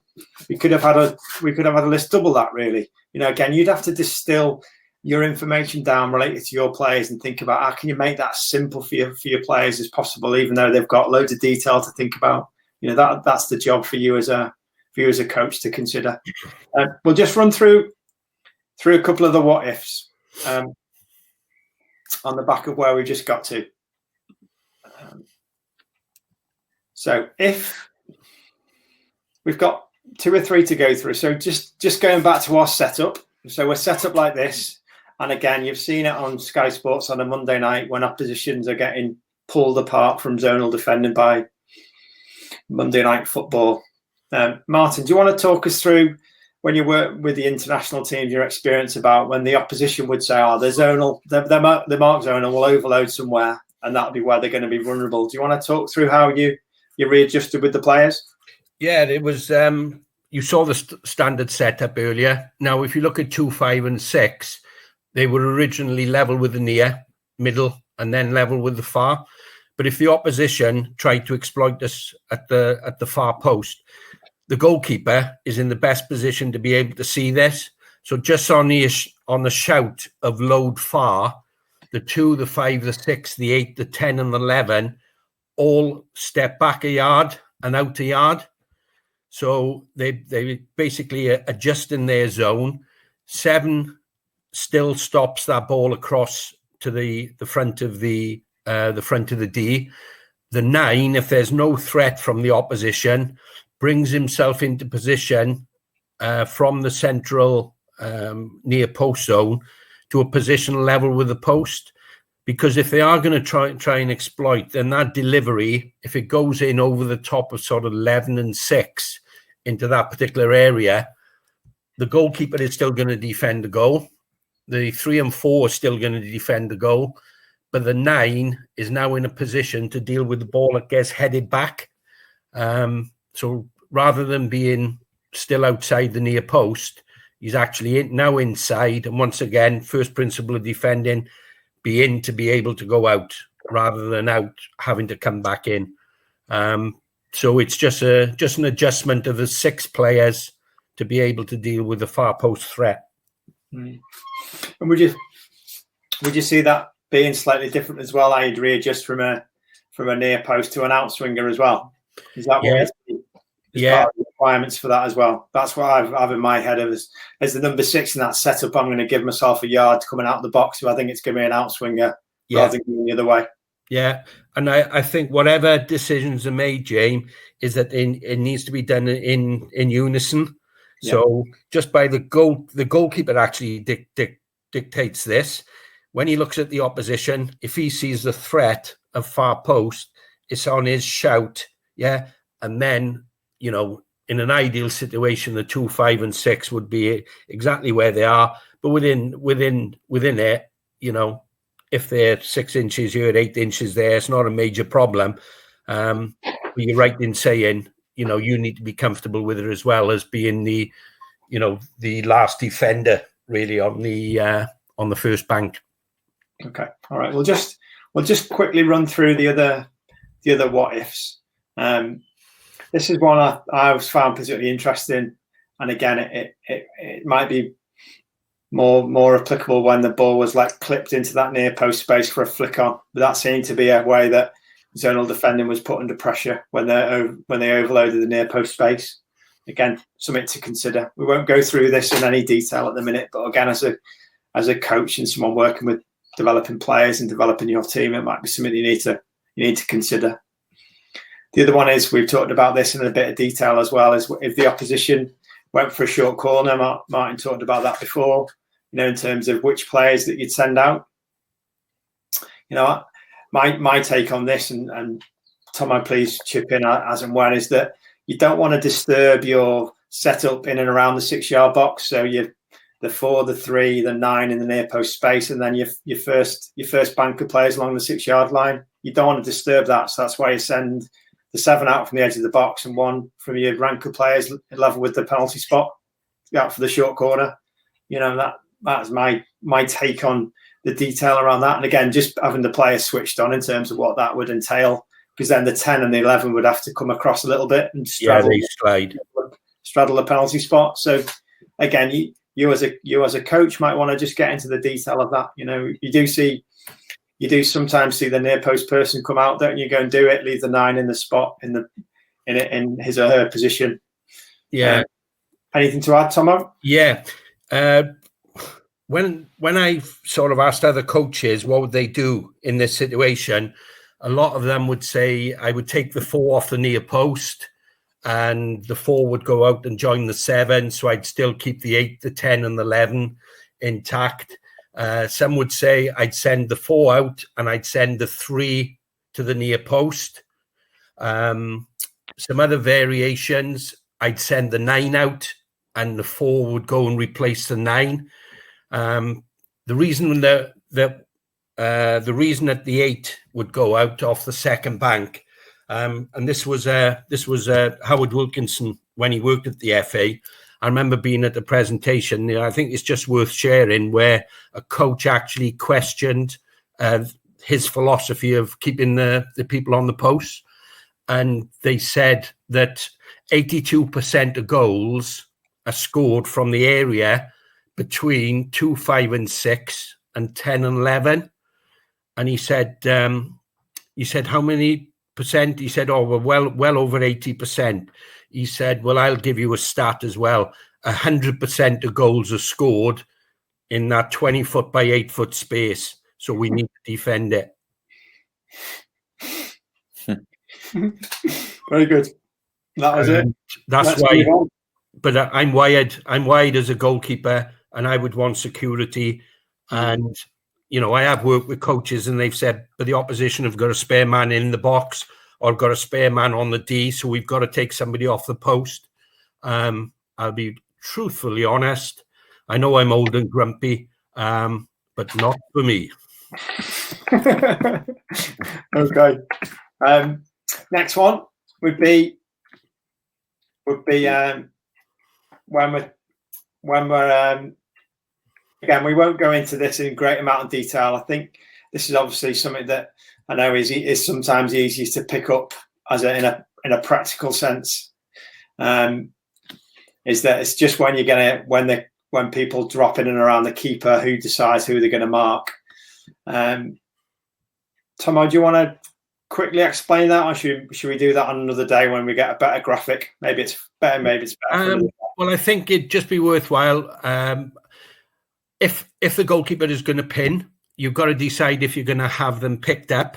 had a list double that, really. Again, you'd have to distill your information down related to your players and think about how can you make that simple for your players as possible, even though they've got loads of detail to think about. That's the job for you as a coach to consider. We'll just run through a couple of the what ifs on the back of where we just got to. So if we've got 2 or 3 to go through, so just going back to our setup. So we're set up like this. And again, you've seen it on Sky Sports on a Monday night when oppositions are getting pulled apart from zonal defending by Monday Night Football. Martin, do you want to talk us through, when you work with the international teams, your experience about when the opposition would say, the mark zonal will overload somewhere, and that'll be where they're going to be vulnerable. Do you want to talk through how you readjusted with the players? Yeah, it was. You saw the standard setup earlier. Now, if you look at 2, 5, and 6, they were originally level with the near, middle, and then level with the far. But if the opposition tried to exploit this at the far post, the goalkeeper is in the best position to be able to see this. So just on the shout of load far, the 2, the 5, the 6, the 8, the 10, and the 11 all step back a yard and out a yard. So they basically adjust in their zone. 7 still stops that ball across to the front of the front of the D. The 9, if there's no threat from the opposition, brings himself into position from the central near post zone to a position level with the post. Because if they are going to try and exploit, then that delivery, if it goes in over the top of sort of 11 and 6 into that particular area, the goalkeeper is still going to defend the goal. The 3 and 4 are still going to defend the goal. But the 9 is now in a position to deal with the ball that gets headed back. So rather than being still outside the near post, he's actually now inside. And once again, first principle of defending, be in to be able to go out rather than out having to come back in. So it's just an adjustment of the 6 players to be able to deal with the far post threat. And would you see that being slightly different as well? I'd readjust from a near post to an out swinger as well. Is that what part of the requirements for that as well? That's what I have in my head as the number 6 in that setup. I'm going to give myself a yard coming out of the box if I think it's going to be an out swinger rather than going the other way. Yeah, and I think whatever decisions are made, James, is that it needs to be done in unison. Yeah. So just by the goalkeeper actually dictates this. When he looks at the opposition, if he sees the threat of far post, it's on his shout, yeah, and then, you know, in an ideal situation, the 2, 5, and 6 would be exactly where they are. But within it, you know, if they're 6 inches here, 8 inches there, it's not a major problem. But you're right in saying, you know, you need to be comfortable with it as well as being the last defender really on the first bank. Okay, all right. We'll just quickly run through the other what ifs. This is one I was found particularly interesting, and again, it might be more applicable when the ball was like clipped into that near post space for a flick on. But that seemed to be a way that zonal defending was put under pressure when they overloaded the near post space. Again, something to consider. We won't go through this in any detail at the minute, but again, as a coach and someone working with developing players and developing your team, it might be something you need to consider. The other one is, we've talked about this in a bit of detail as well, is if the opposition went for a short corner. Martin talked about that before, you know, in terms of which players that you'd send out. You know, my take on this, and Tomo, please chip in as and when, is that you don't want to disturb your setup in and around the 6-yard box. So the 4, the 3, the 9 in the near post space, and then your first banker players along the 6-yard line. You don't want to disturb that. So that's why you send the 7 out from the edge of the box and 1 from your ranker players level with the penalty spot out for the short corner. You know, that's my take on the detail around that. And again, just having the players switched on in terms of what that would entail, because then the 10 and the 11 would have to come across a little bit and straddle the penalty spot. So again, you as a coach might want to just get into the detail of that. You know, you do sometimes see the near post person come out, don't you? Go and do it, leave the 9 in the spot in his or her position. Yeah. Anything to add, Tomo? Yeah. When I sort of asked other coaches what would they do in this situation, a lot of them would say, I would take the 4 off the near post, and the 4 would go out and join the 7. So I'd still keep the 8, the 10, and the 11 intact. Some would say I'd send the 4 out and I'd send the 3 to the near post. Some other variations, I'd send the 9 out and the 4 would go and replace the 9. The reason that the 8 would go out off the second bank, And this was Howard Wilkinson when he worked at the FA. I remember being at the presentation. I think it's just worth sharing where a coach actually questioned his philosophy of keeping the people on the post, and they said that 82% of goals are scored from the area between 2, 5, and 6 and 10 and 11. And he said, how many percent? He said, oh, well over 80%. He said, well, I'll give you a stat as well. 100% of goals are scored in that 20-foot by 8-foot space. So we need to defend it. Very good. That was it. That's why. But I'm wired as a goalkeeper, and I would want security. And I have worked with coaches, and they've said, but the opposition have got a spare man in the box or got a spare man on the D, so we've got to take somebody off the post. I'll be truthfully honest. I know I'm old and grumpy, but not for me. Okay. Next one would be when we're again, we won't go into this in a great amount of detail. I think this is obviously something that I know is sometimes easier to pick up in a practical sense. Is that it's just when when people drop in and around the keeper, who decides who they're going to mark. Tomo, do you want to quickly explain that, or should we do that on another day when we get a better graphic? Maybe it's better. Well, I think it'd just be worthwhile. If the goalkeeper is going to pin, you've got to decide if you're going to have them picked up.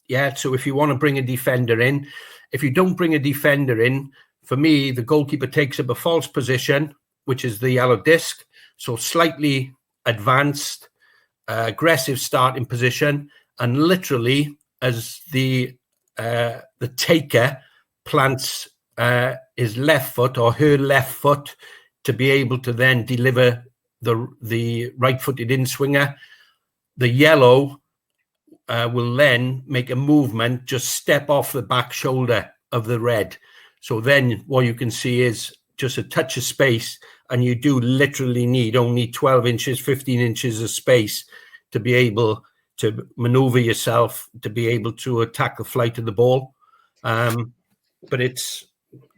Yeah. So if you want to bring a defender in, if you don't bring a defender in, for me, the goalkeeper takes up a false position, which is the yellow disc. So slightly advanced, aggressive starting position, and literally as the taker plants his left foot or her left foot to be able to then deliver the right-footed in-swinger, the yellow will then make a movement, just step off the back shoulder of the red. So then what you can see is just a touch of space, and you do literally need only 12 inches, 15 inches of space to be able to maneuver yourself, to be able to attack the flight of the ball. But it's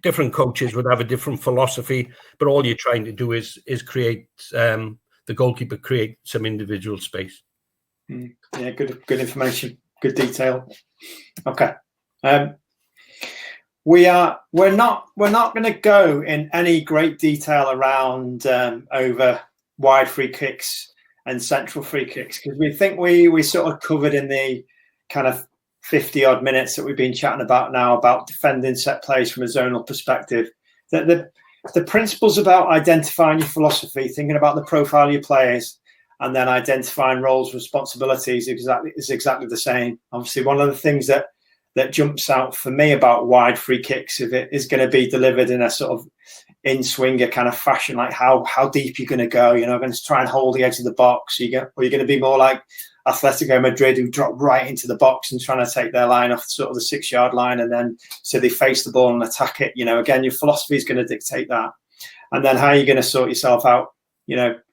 different coaches would have a different philosophy, but all you're trying to do is create the goalkeeper create some individual space. Yeah, good information, good detail. Okay. We're not going to go in any great detail around over wide free kicks and central free kicks, because we think we sort of covered in the kind of 50 odd minutes that we've been chatting about now about defending set plays from a zonal perspective, that the principles about identifying your philosophy, thinking about the profile of your players, and then identifying roles, responsibilities is exactly the same. Obviously, one of the things that jumps out for me about wide free kicks, if it is going to be delivered in a sort of in-swinger kind of fashion, like how deep you're going to go, going to try and hold the edge of the box. Or you're going to be more like Atletico Madrid, who drop right into the box and trying to take their line off sort of the 6-yard line, and then so they face the ball and attack it. Again, your philosophy is going to dictate that. And then how are you going to sort yourself out?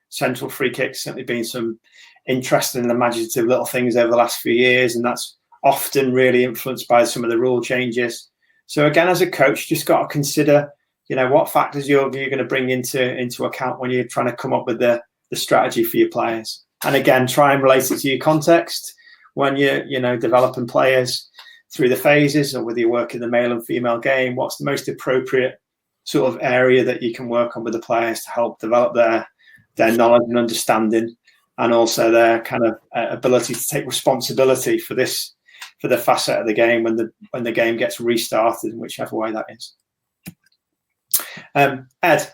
Central free kicks certainly been some interesting and imaginative little things over the last few years, and that's often really influenced by some of the rule changes. So again, as a coach, just got to consider, what factors you're going to bring into account when you're trying to come up with the strategy for your players. And again, try and relate it to your context when you're, developing players through the phases, or whether you work in the male and female game. What's the most appropriate sort of area that you can work on with the players to help develop their knowledge and understanding, and also their kind of ability to take responsibility for the facet of the game when the game gets restarted, in whichever way that is. Ed,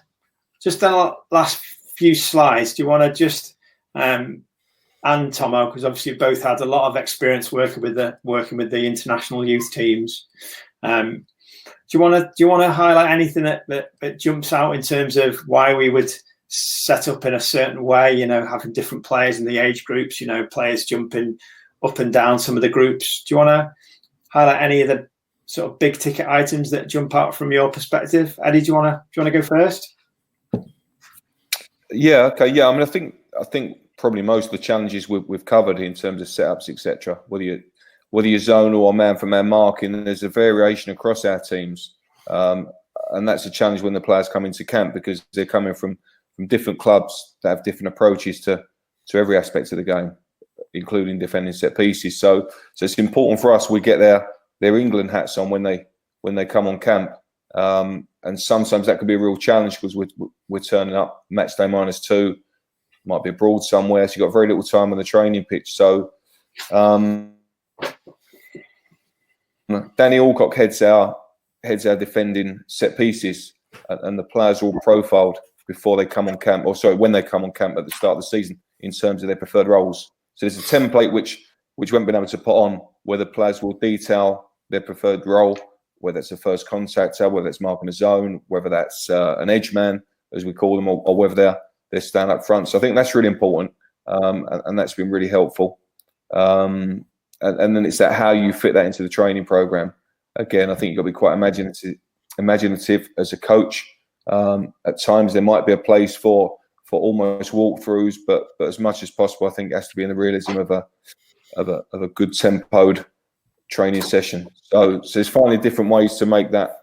just on the last few slides, do you want to just and Tomo, because obviously you both had a lot of experience working with the international youth teams. Do you want to highlight anything that jumps out in terms of why we would set up in a certain way? Having different players in the age groups, players jumping up and down some of the groups. Do you want to highlight any of the sort of big ticket items that jump out from your perspective? Eddie, do you want to go first? Yeah. Okay. Yeah. I mean, I think probably most of the challenges we've covered in terms of setups, etc. Whether you're zonal or man-for-man marking, there's a variation across our teams, and that's a challenge when the players come into camp because they're coming from different clubs that have different approaches to every aspect of the game, including defending set pieces. So it's important for us we get their England hats on when they come on camp. And sometimes that could be a real challenge because we're turning up match day -2, might be abroad somewhere, so you've got very little time on the training pitch. So Danny Alcock heads our defending set pieces, and the players are all profiled before they come on camp, or sorry, when they come on camp at the start of the season in terms of their preferred roles. So there's a template which we haven't been able to put on where the players will detail their preferred role, whether it's a first contactor, whether it's marking a zone, whether that's an edge man, as we call them, or whether they're stand up front. So I think that's really important, and that's been really helpful. And then it's that how you fit that into the training program. Again, I think you've got to be quite imaginative as a coach. At times there might be a place for almost walkthroughs, but as much as possible, I think it has to be in the realism of a good tempoed training session. So there's finding different ways to make that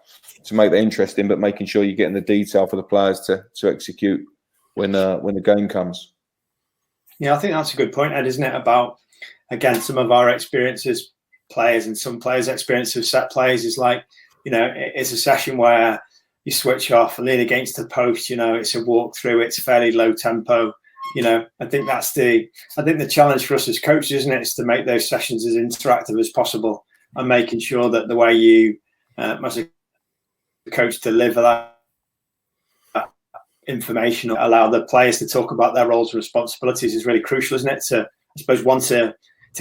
interesting, but making sure you're getting the detail for the players to execute when the game comes. Yeah, I think that's a good point, Ed, isn't it? About, again, some of our experiences, players, and some players' experience of set plays is like, it's a session where you switch off and lean against the post. It's a walkthrough. It's fairly low tempo. I think the challenge for us as coaches, isn't it, is to make those sessions as interactive as possible and making sure that the way you, as a coach, deliver that information, allow the players to talk about their roles and responsibilities is really crucial, isn't it? To, I suppose, want to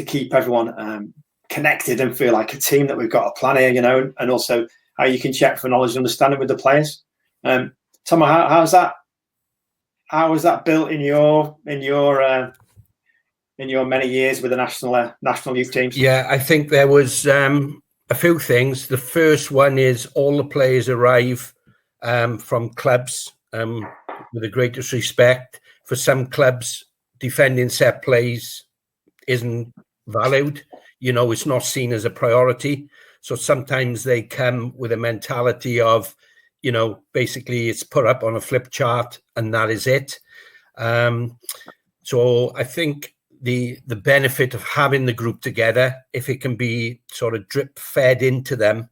keep everyone connected and feel like a team, that we've got a plan here, and also how you can check for knowledge and understanding with the players. Tom, how was that built in your many years with the national youth teams? Yeah, I think there was a few things. The first one is all the players arrive from clubs with the greatest respect. For some clubs, defending set plays isn't valued. It's not seen as a priority. So sometimes they come with a mentality of, basically it's put up on a flip chart and that is it. So I think the benefit of having the group together, if it can be sort of drip fed into them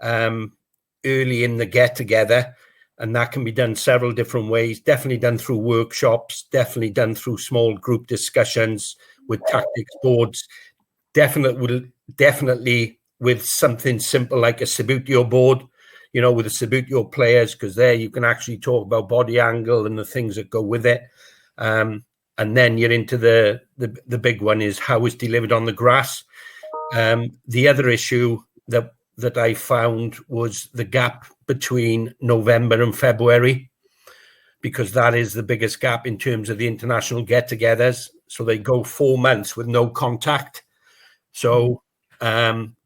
early in the get together, and that can be done several different ways, definitely done through workshops, definitely done through small group discussions with tactics boards, definitely with something simple like a Sabutio board, with a Sabutio players, because there you can actually talk about body angle and the things that go with it. And then you're into the big one is how it's delivered on the grass. The other issue that I found was the gap between November and February, because that is the biggest gap in terms of the international get-togethers. So they go 4 months with no contact. So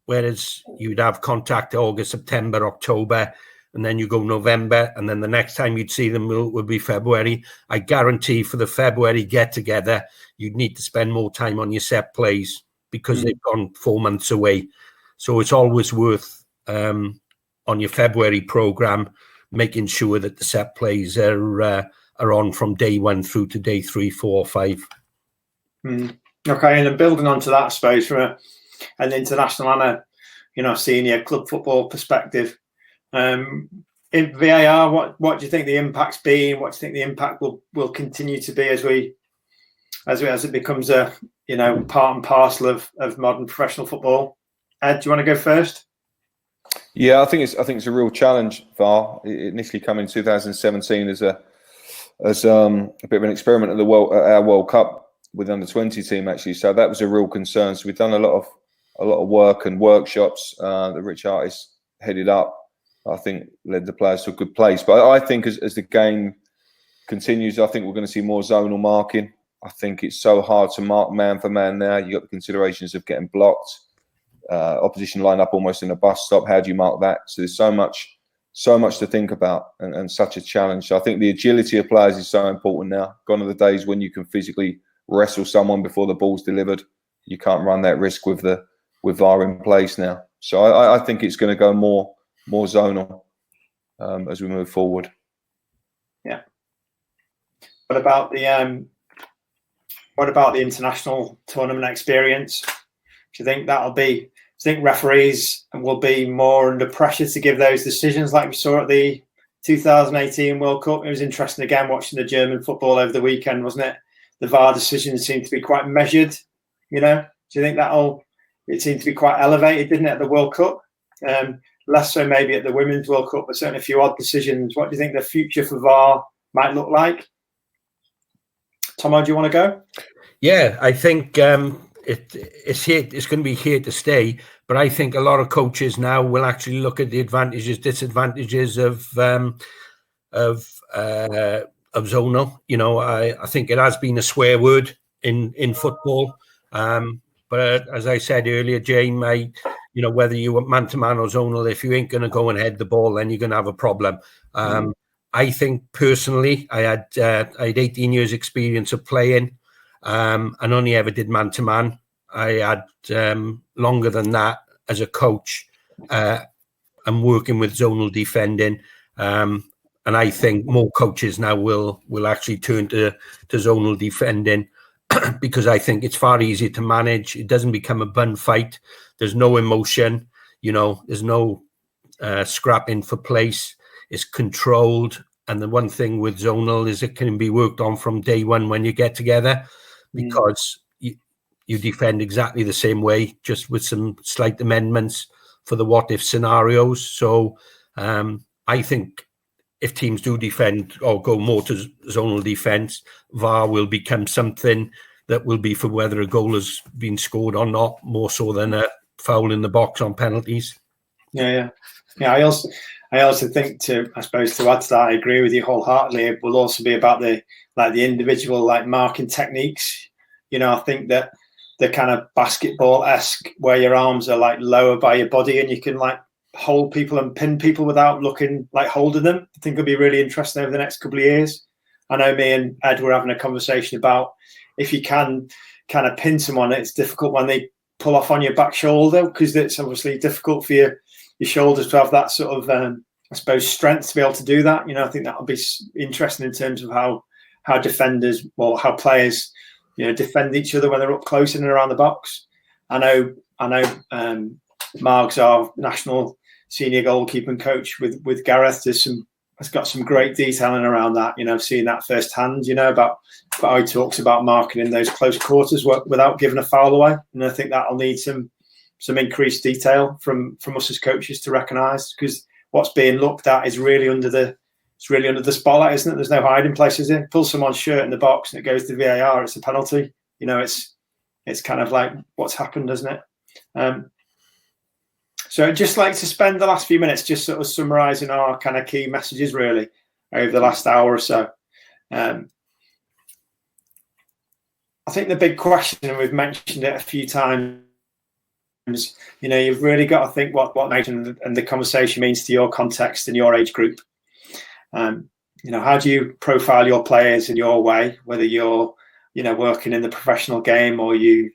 whereas you'd have contact August, September, October, and then you go November, and then the next time you'd see them would be February. I guarantee for the February get-together, you'd need to spend more time on your set plays because they've gone 4 months away. So it's always worth, on your February programme, making sure that the set plays are on from day 1 through to day 3, 4, 5. Okay, and then building onto that, I suppose, from an international and a senior club football perspective, in VAR, what do you think the impact's been? What do you think the impact will continue to be as it becomes a part and parcel of modern professional football? Ed, do you want to go first? Yeah, I think it's a real challenge. VAR. It initially came in 2017 as a bit of an experiment at our World Cup with the under-20 team, actually. So that was a real concern. So we've done a lot of work and workshops that Rich Artis headed up. I think led the players to a good place. But I think as the game continues, I think we're going to see more zonal marking. I think it's so hard to mark man for man now. You've got the considerations of getting blocked. opposition line up almost in a bus stop. How do you mark that? So there's so much to think about and such a challenge. So I think the agility of players is so important now. Gone are the days when you can physically wrestle someone before the ball's delivered. You can't run that risk with VAR in place now. So I think it's going to go more zonal as we move forward. Yeah. What about the international tournament experience? Do you think referees will be more under pressure to give those decisions like we saw at the 2018 World Cup? It was interesting again watching the German football over the weekend, wasn't it? The VAR decisions seemed to be quite measured. Do you think it seemed to be quite elevated, didn't it, at the World Cup? Less so maybe at the Women's World Cup, but certainly a few odd decisions. What do you think the future for VAR might look like? Tomo, do you want to go? Yeah, I think it's here. It's going to be here to stay. But I think a lot of coaches now will actually look at the advantages, disadvantages of zonal. I think it has been a swear word in football. But as I said earlier, Jane, whether you want man-to-man or zonal, if you ain't going to go and head the ball, then you're going to have a problem. I think personally, I had 18 years experience of playing and only ever did man-to-man. I had longer than that as a coach and working with zonal defending. And I think more coaches now will actually turn to zonal defending because I think it's far easier to manage. It doesn't become a bun fight. There's no emotion. There's no scrapping for place. It's controlled. And the one thing with zonal is it can be worked on from day one when you get together because you defend exactly the same way, just with some slight amendments for the what-if scenarios. So I think if teams do defend or go more to zonal defence, VAR will become something that will be for whether a goal has been scored or not, more so than a foul in the box on penalties. Yeah. I also think to add to that, I agree with you wholeheartedly. It will also be about the individual marking techniques. I think that the kind of basketball-esque where your arms are lower by your body and you can hold people and pin people without looking like holding them. I think it'll be really interesting over the next couple of years. I know me and Ed were having a conversation about if you can kind of pin someone, it's difficult when they pull off on your back shoulder because it's obviously difficult for your shoulders to have that sort of, strength to be able to do that. I think that'll be interesting in terms of how defenders or how players, defend each other when they're up close in and around the box. I know. Marg's our national senior goalkeeping coach with Gareth. Has got some great detailing around that. I've seen that firsthand. About how he talks about marking in those close quarters without giving a foul away. And I think that'll need some increased detail from us as coaches to recognise, because what's being looked at is really under the spotlight, isn't it? There's no hiding places in. Pull someone's shirt in the box and it goes to VAR. It's a penalty. It's kind of like what's happened, isn't it? So I'd just like to spend the last few minutes just sort of summarising our kind of key messages really over the last hour or so. I think the big question, and we've mentioned it a few times, you've really got to think what and the conversation means to your context and your age group. How do you profile your players in your way, whether you're, working in the professional game or you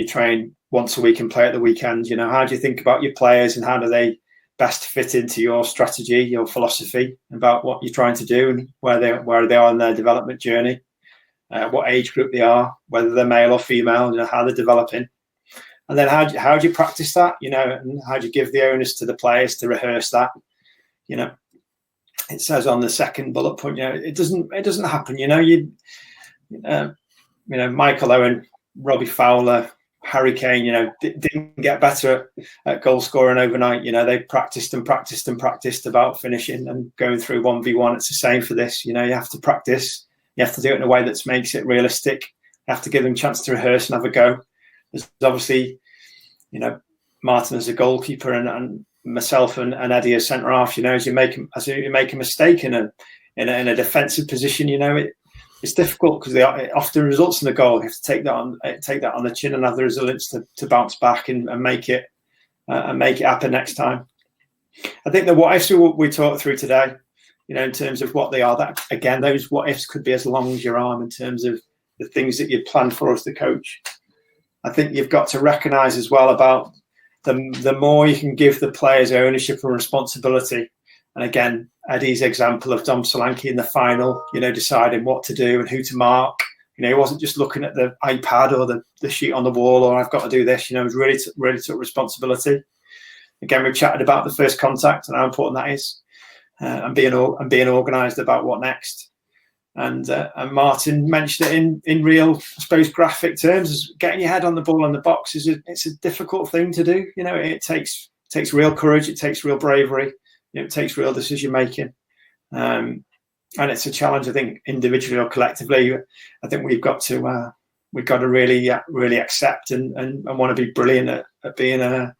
train once a week and play at the weekend? How do you think about your players and how do they best fit into your strategy, your philosophy about what you're trying to do and where they are in their development journey, what age group they are, whether they're male or female, how they're developing. And then how do you practice that, and how do you give the onus to the players to rehearse that? It says on the second bullet point, it doesn't happen. Michael Owen, Robbie Fowler, Harry Kane, didn't get better at goal scoring overnight. They practiced about finishing and going through 1v1. It's the same for this. You have to practice. You have to do it in a way that makes it realistic. You have to give them a chance to rehearse and have a go. There's obviously, Martin as a goalkeeper and myself and Eddie as centre half. As you make a mistake in a defensive position, it's difficult because it often results in a goal. You have to take that on the chin and have the resilience to bounce back and make it and make it happen next time. I think the what ifs we talked through today, in terms of what they are, that again, those what ifs could be as long as your arm in terms of the things that you plan for as the coach. I think you've got to recognise as well about the more you can give the players ownership and responsibility. And again, Eddie's example of Dom Solanke in the final, deciding what to do and who to mark. He wasn't just looking at the iPad or the sheet on the wall, or I've got to do this. He was really took responsibility. Again, we've chatted about the first contact and how important that is, and being organised about what next. And Martin mentioned it in real, I suppose, graphic terms. Getting your head on the ball in the box it's a difficult thing to do. It takes real courage. It takes real bravery. It takes real decision making. And it's a challenge, I think, individually or collectively. I think we've got to really accept and want to be brilliant at being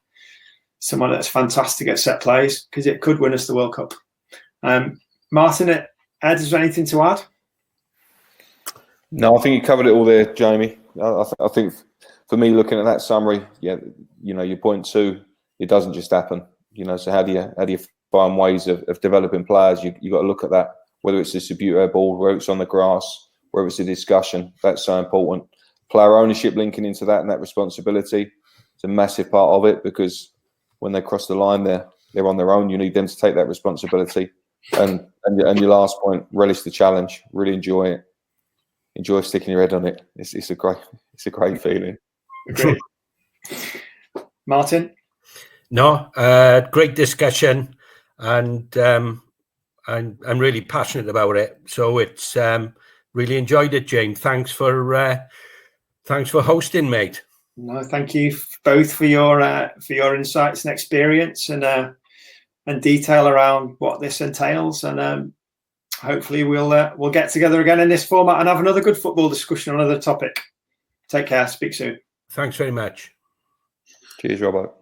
someone that's fantastic at set plays, because it could win us the World Cup. Martin, Ed, is there anything to add? No, I think you covered it all there, Jamie. I think for me, looking at that summary, your point two, it doesn't just happen. So how do you find ways of developing players? You got to look at that. Whether it's distribute air ball, whether it's on the grass, whether it's a discussion, that's so important. Player ownership linking into that and that responsibility, it's a massive part of it, because when they cross the line, they're on their own. You need them to take that responsibility. And your last point, relish the challenge. Really enjoy it. Enjoy sticking your head on it. It's a great feeling. Agreed. Martin? No, great discussion, and I'm really passionate about it. So it's really enjoyed it, James. Thanks for hosting, mate. No, thank you both for your insights and experience and detail around what this entails. And hopefully we'll get together again in this format and have another good football discussion on another topic. Take care. Speak soon. Thanks very much. Cheers, Robert.